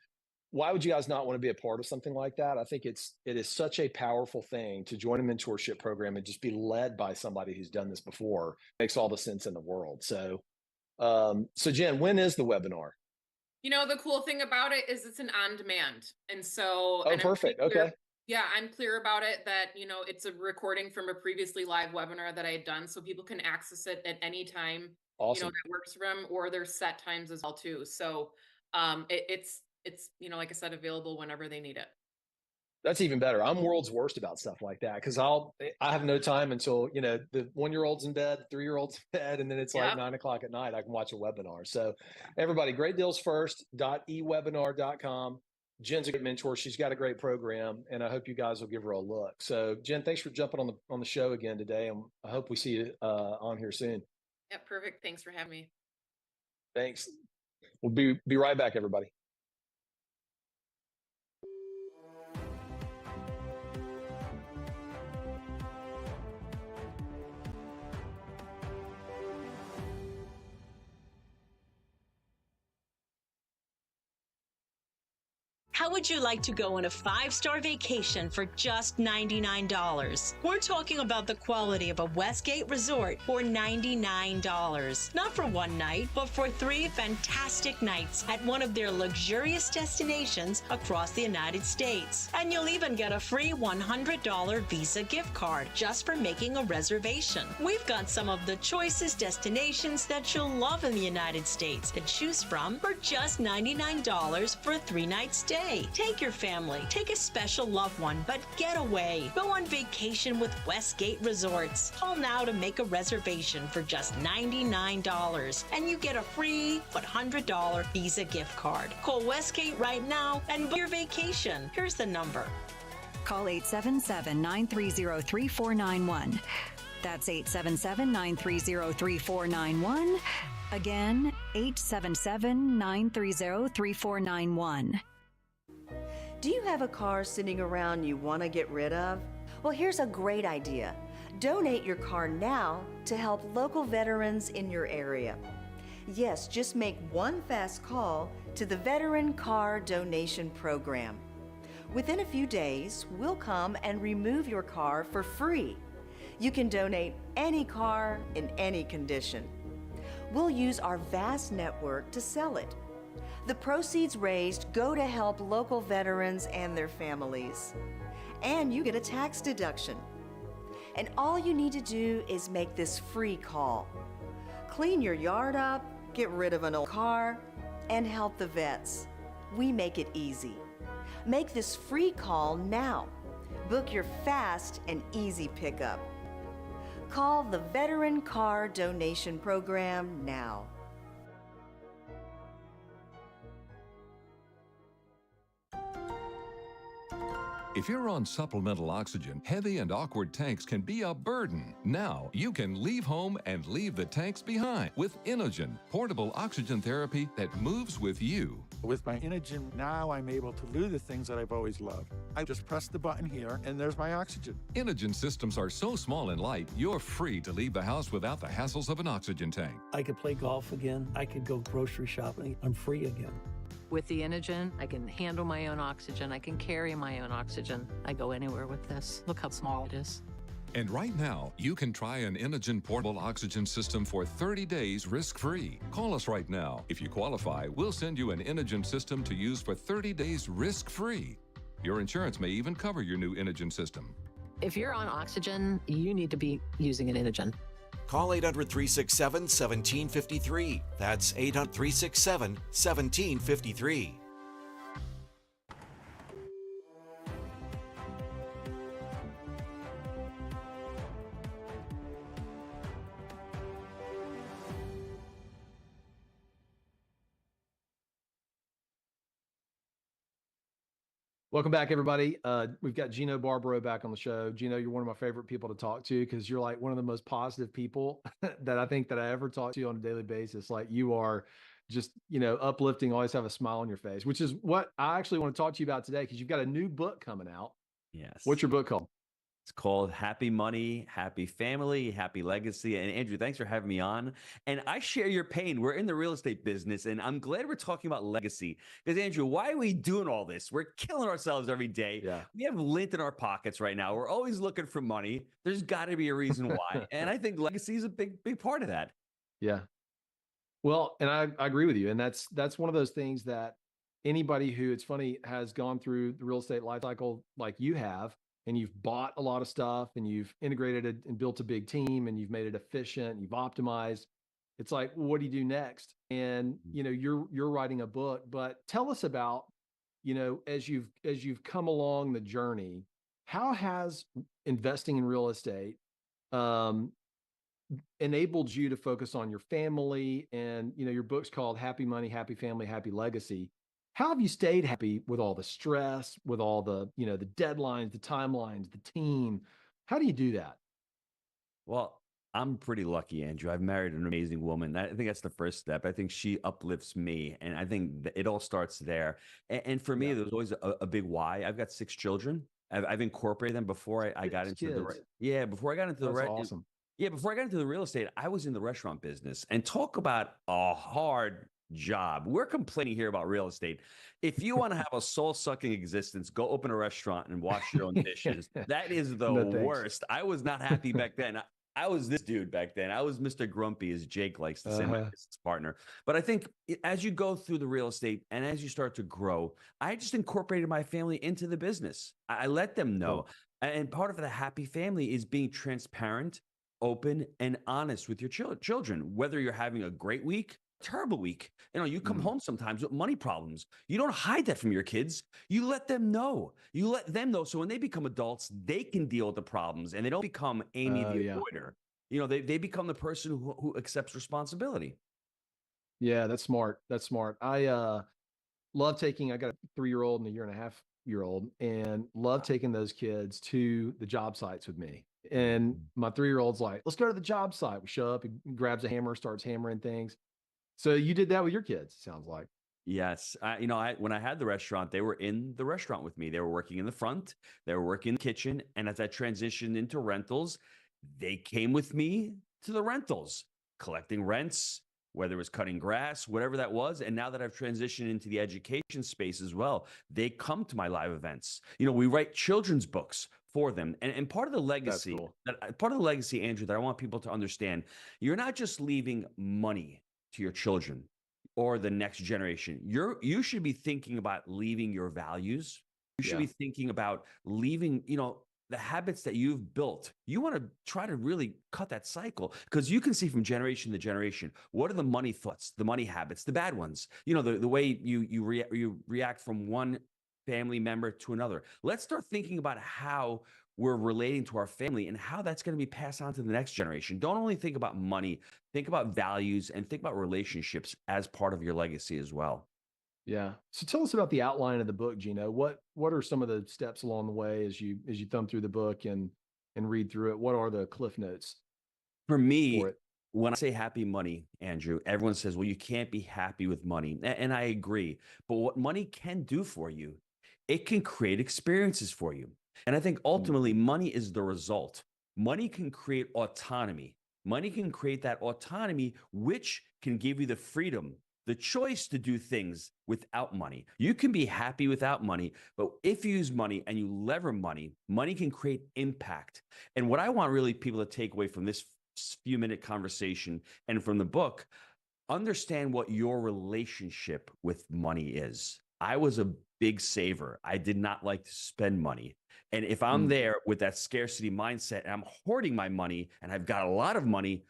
S1: why would you guys not want to be a part of something like that? I think it is such a powerful thing to join a mentorship program and just be led by somebody who's done this before. Makes all the sense in the world. So Jen, when is the webinar?
S14: You know, the cool thing about it is it's an on demand. And so,
S1: oh, perfect. Okay.
S14: Yeah, I'm clear about it that, you know, it's a recording from a previously live webinar that I had done. So people can access it at any time,
S1: awesome.
S14: You know, that works for them, or there's set times as well too. So it's, you know, like I said, available whenever they need it.
S1: That's even better. I'm world's worst about stuff like that because I have no time until, you know, the 1-year-old's in bed, 3-year-old's in bed, and then it's like 9 o'clock at night. I can watch a webinar. So everybody, greatdealsfirst.ewebinar.com. Jen's a good mentor. She's got a great program, and I hope you guys will give her a look. So Jen, thanks for jumping on the show again today, and I hope we see you on here soon.
S14: Yeah, perfect. Thanks for having me.
S1: Thanks. We'll be right back, everybody.
S15: How would you like to go on a 5-star vacation for just $99? We're talking about the quality of a Westgate resort for $99. Not for one night, but for 3 fantastic nights at one of their luxurious destinations across the United States. And you'll even get a free $100 Visa gift card just for making a reservation. We've got some of the choicest destinations that you'll love in the United States to choose from for just $99 for a 3-night stay. Take your family, take a special loved one, but get away. Go on vacation with Westgate Resorts. Call now to make a reservation for just $99, and you get a free $100 Visa gift card. Call Westgate right now and book your vacation. Here's the number.
S16: Call 877-930-3491. That's 877-930-3491. Again, 877-930-3491.
S11: Do you have a car sitting around you want to get rid of? Well, here's a great idea. Donate your car now to help local veterans in your area. Yes, just make one fast call to the Veteran Car Donation Program. Within a few days, we'll come and remove your car for free. You can donate any car in any condition. We'll use our vast network to sell it. The proceeds raised go to help local veterans and their families. And you get a tax deduction. And all you need to do is make this free call. Clean your yard up, get rid of an old car, and help the vets. We make it easy. Make this free call now. Book your fast and easy pickup. Call the Veteran Car Donation Program now.
S5: If you're on supplemental oxygen, heavy and awkward tanks can be a burden. Now you can leave home and leave the tanks behind with Inogen, portable oxygen therapy that moves with you.
S6: With my Inogen, now I'm able to do the things that I've always loved. I just press the button here, and there's my oxygen.
S5: Inogen systems are so small and light, you're free to leave the house without the hassles of an oxygen tank.
S7: I could play golf again. I could go grocery shopping. I'm free again.
S8: With the Inogen, I can handle my own oxygen. I can carry my own oxygen. I go anywhere with this. Look how small it is.
S5: And right now, you can try an Inogen portable oxygen system for 30 days risk-free. Call us right now. If you qualify, we'll send you an Inogen system to use for 30 days risk-free. Your insurance may even cover your new Inogen system.
S8: If you're on oxygen, you need to be using an Inogen.
S9: Call 800-367-1753. That's 800-367-1753.
S1: Welcome back, everybody. We've got Gino Barbaro back on the show. Gino, you're one of my favorite people to talk to because you're like one of the most positive people that I think that I ever talk to on a daily basis. Like you are just, uplifting, always have a smile on your face, which is what I actually want to talk to you about today because you've got a new book coming out.
S17: Yes.
S1: What's your book called?
S17: It's called Happy Money, Happy Family, Happy Legacy. And Andrew, thanks for having me on. And I share your pain. We're in the real estate business, and I'm glad we're talking about legacy. Because, Andrew, why are we doing all this? We're killing ourselves every day.
S1: Yeah.
S17: We have lint in our pockets right now. We're always looking for money. There's got to be a reason why. And I think legacy is a big part of that.
S1: Yeah. Well, and I agree with you. And that's one of those things that anybody who, it's funny, has gone through the real estate life cycle like you have, and you've bought a lot of stuff and you've integrated it and built a big team and you've made it efficient, you've optimized. It's like, what do you do next? And, you're writing a book, but tell us about, as you've come along the journey, how has investing in real estate enabled you to focus on your family? And, your book's called Happy Money, Happy Family, Happy Legacy. How have you stayed happy with all the stress, with all the, the deadlines, the timelines, the team? How do you do that?
S17: Well, I'm pretty lucky, Andrew. I've married an amazing woman. I think that's the first step. I think she uplifts me. And I think it all starts there. And for me, there's always a big why. I've got 6 children. I've incorporated them before I got into before I got into
S1: awesome.
S17: Yeah, before I got into the real estate, I was in the restaurant business. And talk about a hard job. We're complaining here about real estate. If you want to have a soul-sucking existence, go open a restaurant and wash your own dishes. That is the worst. I was not happy back then. I was this dude back then. I was Mr. Grumpy, as Jake likes to say, my business partner. But I think as you go through the real estate and as you start to grow, I just incorporated my family into the business. I let them know. And part of the happy family is being transparent, open, and honest with your children, whether you're having a great week, terrible week. You come home sometimes with money problems. You don't hide that from your kids. You let them know. You let them know. So when they become adults, they can deal with the problems and they don't become Amy the avoider. They become the person who accepts responsibility.
S1: Yeah, that's smart. That's smart. I love I got a 3-year-old and a 1.5-year-old, and love taking those kids to the job sites with me. And my 3-year-old's like, let's go to the job site. We show up, he grabs a hammer, starts hammering things. So you did that with your kids, it sounds like.
S17: Yes. When I had the restaurant, they were in the restaurant with me. They were working in the front. They were working in the kitchen. And as I transitioned into rentals, they came with me to the rentals, collecting rents, whether it was cutting grass, whatever that was. And now that I've transitioned into the education space as well, they come to my live events. We write children's books for them. And part of the legacy, Andrew, that I want people to understand, you're not just leaving money to your children or the next generation. You should be thinking about leaving your values. You should be thinking about leaving, the habits that you've built. You want to try to really cut that cycle because you can see from generation to generation, what are the money thoughts, the money habits, the bad ones, the way you react from one family member to another. Let's start thinking about how we're relating to our family and how that's going to be passed on to the next generation. Don't only think about money, think about values and think about relationships as part of your legacy as well.
S1: Yeah. So tell us about the outline of the book, Gino. What are some of the steps along the way as you thumb through the book and read through it? What are the cliff notes
S17: For me,
S1: for it?
S17: when I say happy money, Andrew, everyone says, well, you can't be happy with money. And I agree. But what money can do for you, it can create experiences for you. And I think ultimately money is the result. Money can create autonomy. Money can create that autonomy, which can give you the freedom, the choice to do things without money. You can be happy without money, but if you use money and you lever money, money can create impact. And what I want really people to take away from this few-minute conversation and from the book, understand what your relationship with money is. I was a big saver. I did not like to spend money. And if I'm there with that scarcity mindset and I'm hoarding my money and I've got a lot of money,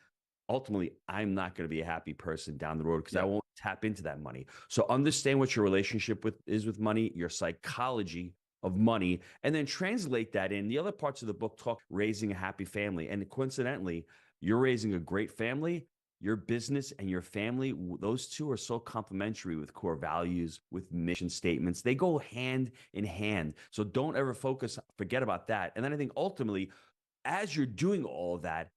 S17: ultimately, I'm not going to be a happy person down the road because I won't tap into that money. So understand what your relationship is with money, your psychology of money, and then translate that in. The other parts of the book talk raising a happy family. And coincidentally, you're raising a great family. Your business and your family, those two are so complementary with core values, with mission statements. They go hand in hand. So don't ever forget about that. And then I think ultimately, as you're doing all of that,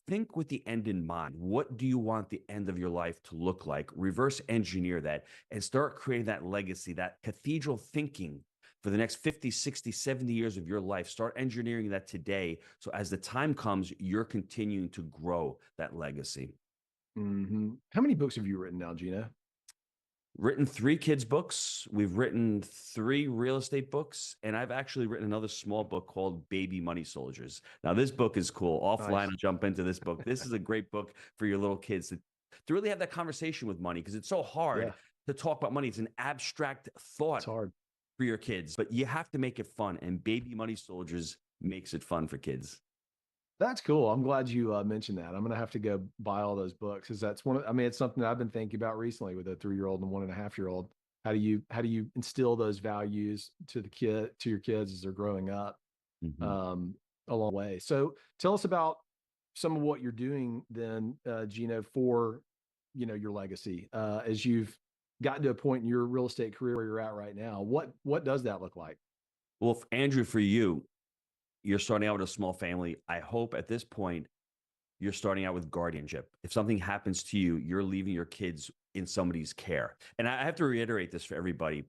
S17: think with the end in mind. What do you want the end of your life to look like? Reverse engineer that and start creating that legacy, that cathedral thinking for the next 50, 60, 70 years of your life. Start engineering that today. So as the time comes, you're continuing to grow that legacy.
S1: How many books have you written now, Gino?
S17: Written 3 kids' books. We've written 3 real estate books, and I've actually written another small book called Baby Money Soldiers. Now, this book is cool. Offline, I'll jump into this book. This is a great book for your little kids to really have that conversation with money because it's so hard to talk about money. It's an abstract thought.
S1: It's hard
S17: for your kids, but you have to make it fun, and Baby Money Soldiers makes it fun for kids.
S1: That's cool. I'm glad you mentioned that. I'm going to have to go buy all those books because that's I mean, it's something that I've been thinking about recently with a 3-year-old and a 1.5-year-old. How do you instill those values to your kids as they're growing up along the way? So tell us about some of what you're doing then, Gino, for, your legacy, as you've gotten to a point in your real estate career where you're at right now. What does that look like?
S17: Well, Andrew, for you, you're starting out with a small family. I hope at this point you're starting out with guardianship. If something happens to you, you're leaving your kids in somebody's care. And I have to reiterate this for everybody.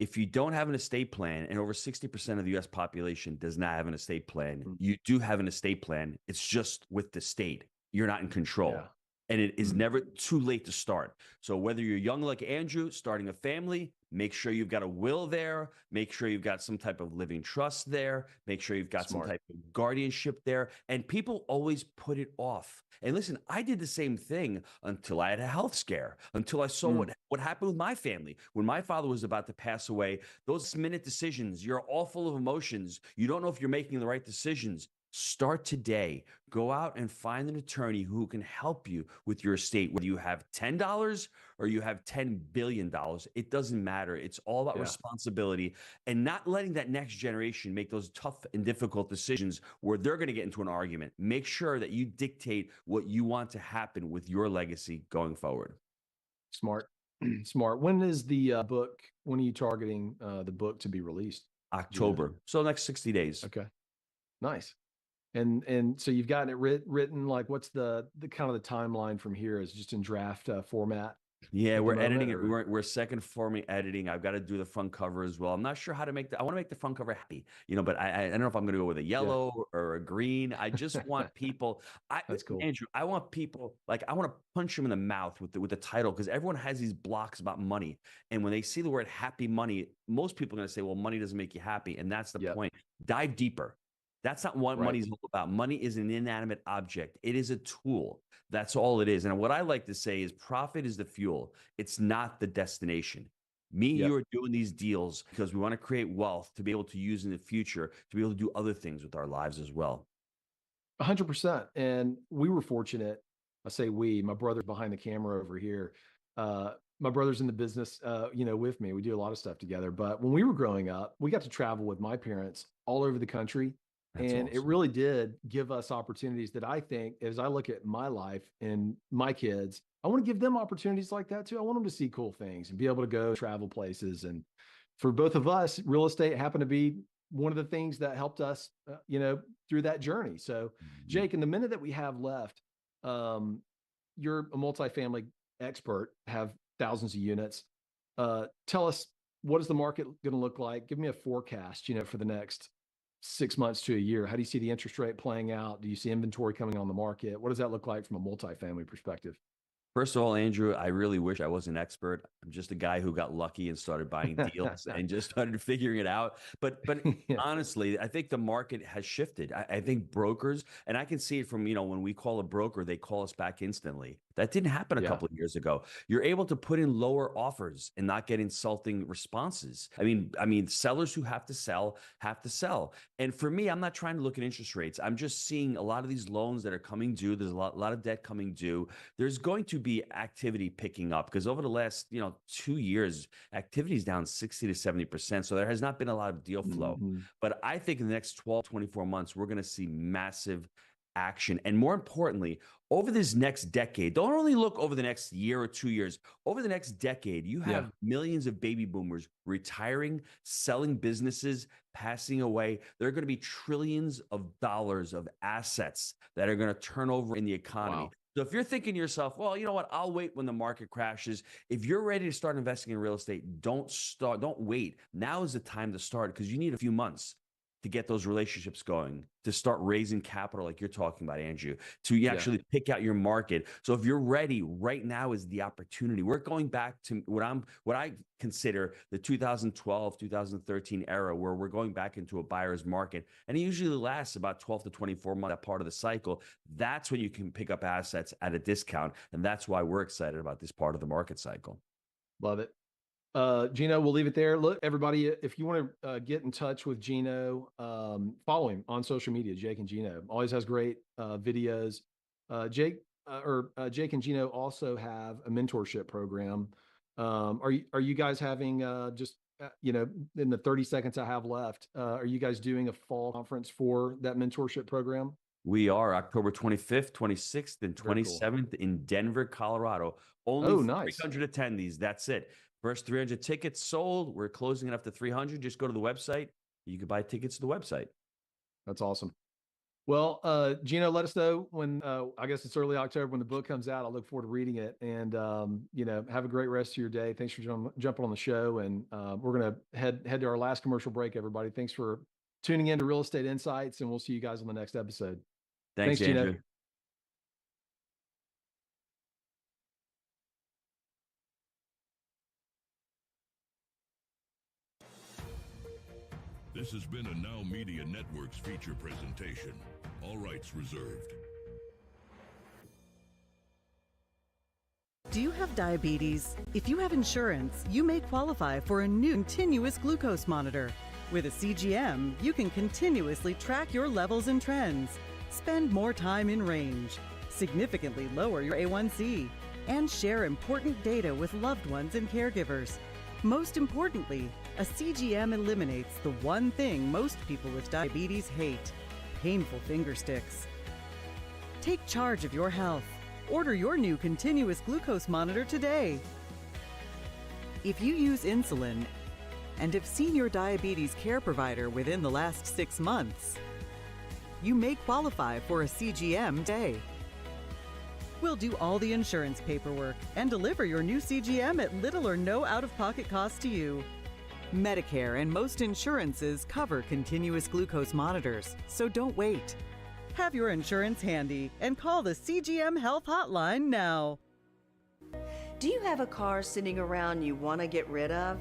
S17: If you don't have an estate plan, and over 60% of the US population does not have an estate plan, you do have an estate plan. It's just with the state. You're not in control.
S1: Yeah.
S17: And it is never too late to start. So whether you're young like Andrew, starting a family, make sure you've got a will there. Make sure you've got some type of living trust there. Make sure you've got some type of guardianship there. And people always put it off. And listen, I did the same thing until I had a health scare, until I saw what happened with my family. When my father was about to pass away, those minute decisions, you're all full of emotions. You don't know if you're making the right decisions. Start today. Go out and find an attorney who can help you with your estate. Whether you have $10 or you have $10 billion, it doesn't matter. It's all about responsibility and not letting that next generation make those tough and difficult decisions where they're going to get into an argument. Make sure that you dictate what you want to happen with your legacy going forward.
S1: Smart. Smart. When is the book? When are you targeting the book to be released?
S17: October. So next 60 days.
S1: Okay. Nice. And so you've gotten it written, like what's the kind of the timeline from here? Is it just in draft format?
S17: Yeah, we're editing it. We're second forming editing. I've got to do the front cover as well. I'm not sure how to I want to make the front cover happy, but I don't know if I'm going to go with a yellow or a green. I just want people.
S1: That's cool,
S17: Andrew. I want people I want to punch them in the mouth with the title because everyone has these blocks about money, and when they see the word happy money, most people are going to say, "Well, money doesn't make you happy," and that's the point. Dive deeper. That's not what money's all about. Money is an inanimate object. It is a tool. That's all it is. And what I like to say is profit is the fuel. It's not the destination. Me and you are doing these deals because we want to create wealth to be able to use in the future, to be able to do other things with our lives as well.
S1: 100%. And we were fortunate. I say we, my brother's behind the camera over here. My brother's in the business, with me. We do a lot of stuff together. But when we were growing up, we got to travel with my parents all over the country. And it really did give us opportunities that I think, as I look at my life and my kids, I want to give them opportunities like that too. I want them to see cool things and be able to go travel places. And for both of us, real estate happened to be one of the things that helped us, through that journey. So, Jake, in the minute that we have left, you're a multifamily expert, have thousands of units. Tell us, what is the market going to look like? Give me a forecast, for the next 6 months to a year. How do you see the interest rate playing out? Do you see inventory coming on the market? What does that look like from a multifamily perspective?
S17: First of all, Andrew, I really wish I was an expert. I'm just a guy who got lucky and started buying deals and just started figuring it out. But honestly, I think the market has shifted. I think brokers, and I can see it from, when we call a broker, they call us back instantly. That didn't happen a couple of years ago. You're able to put in lower offers and not get insulting responses. I mean, sellers who have to sell have to sell. And for me, I'm not trying to look at interest rates. I'm just seeing a lot of these loans that are coming due. There's a lot of debt coming due. There's going to be activity picking up because over the last 2 years, activity is down 60 to 70%. So there has not been a lot of deal flow. But I think in the next 12, 24 months, we're going to see massive action. And more importantly, over this next decade, don't only look over the next year or 2 years, over the next decade, you have millions of baby boomers retiring, selling businesses, passing away. There are going to be trillions of dollars of assets that are going to turn over in the economy. Wow. So if you're thinking to yourself, well, you know what, I'll wait when the market crashes. If you're ready to start investing in real estate, don't wait. Now is the time to start because you need a few months to get those relationships going, to start raising capital like you're talking about, Andrew, to actually pick out your market. So if you're ready, right now is the opportunity. We're going back to what I consider the 2012, 2013 era, where we're going back into a buyer's market. And it usually lasts about 12 to 24 months, that part of the cycle. That's when you can pick up assets at a discount. And that's why we're excited about this part of the market cycle.
S1: Love it. Gino, we'll leave it there. Look, everybody, if you want to get in touch with Gino, follow him on social media, Jake and Gino. Always has great videos. Jake and Gino also have a mentorship program. Are you guys having in the 30 seconds I have left, are you guys doing a fall conference for that mentorship program?
S17: We are October 25th, 26th, and 27th in Denver, Colorado. Only 300 attendees. That's it. First 300 tickets sold. We're closing it up to 300. Just go to the website. You can buy tickets to the website.
S1: That's awesome. Well, Gino, let us know when, I guess it's early October when the book comes out. I look forward to reading it, and, have a great rest of your day. Thanks for jumping on the show. And we're going to head to our last commercial break, everybody. Thanks for tuning in to Real Estate Insights, and we'll see you guys on the next episode.
S17: Thanks, Andrew.
S1: Gino.
S18: This has been a Now Media Networks feature presentation. All rights reserved.
S10: Do you have diabetes? If you have insurance, you may qualify for a new continuous glucose monitor. With a CGM, you can continuously track your levels and trends, spend more time in range, significantly lower your A1C, and share important data with loved ones and caregivers. Most importantly, a CGM eliminates the one thing most people with diabetes hate: painful finger sticks. Take charge of your health. Order your new continuous glucose monitor today. If you use insulin and have seen your diabetes care provider within the last 6 months, you may qualify for a CGM today. We'll do all the insurance paperwork and deliver your new CGM at little or no out-of-pocket cost to you. Medicare and most insurances cover continuous glucose monitors, so don't wait. Have your insurance handy and call the CGM Health Hotline now.
S11: Do you have a car sitting around you want to get rid of?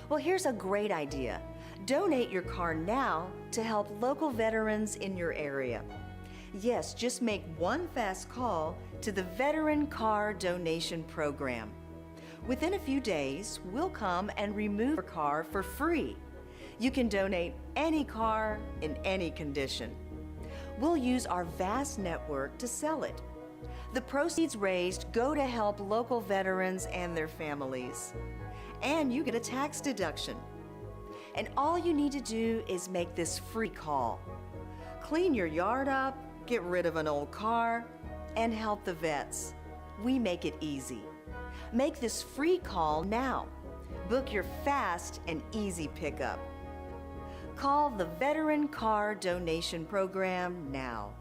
S11: Well, here's a great idea. Donate your car now to help local veterans in your area. Yes, just make one fast call to the Veteran Car Donation Program. Within a few days, we'll come and remove your car for free. You can donate any car in any condition. We'll use our vast network to sell it. The proceeds raised go to help local veterans and their families. And you get a tax deduction. And all you need to do is make this free call. Clean your yard up, get rid of an old car, and help the vets. We make it easy. Make this free call now. Book your fast and easy pickup. Call the Veteran Car Donation Program now.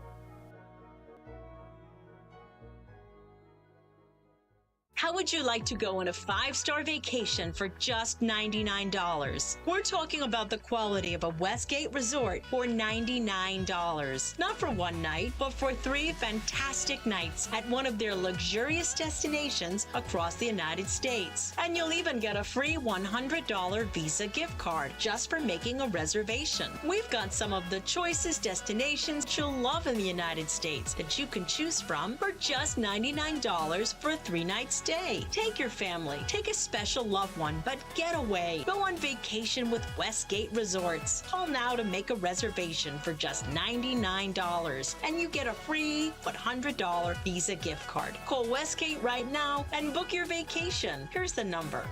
S15: How would you like to go on a 5-star vacation for just $99? We're talking about the quality of a Westgate resort for $99. Not for one night, but for 3 fantastic nights at one of their luxurious destinations across the United States. And you'll even get a free $100 Visa gift card just for making a reservation. We've got some of the choicest destinations you'll love in the United States that you can choose from for just $99 for a 3-night stay. Take your family, take a special loved one, but get away. Go on vacation with Westgate Resorts. Call now to make a reservation for just $99 and you get a free $100 Visa gift card. Call Westgate right now and book your vacation. Here's the number: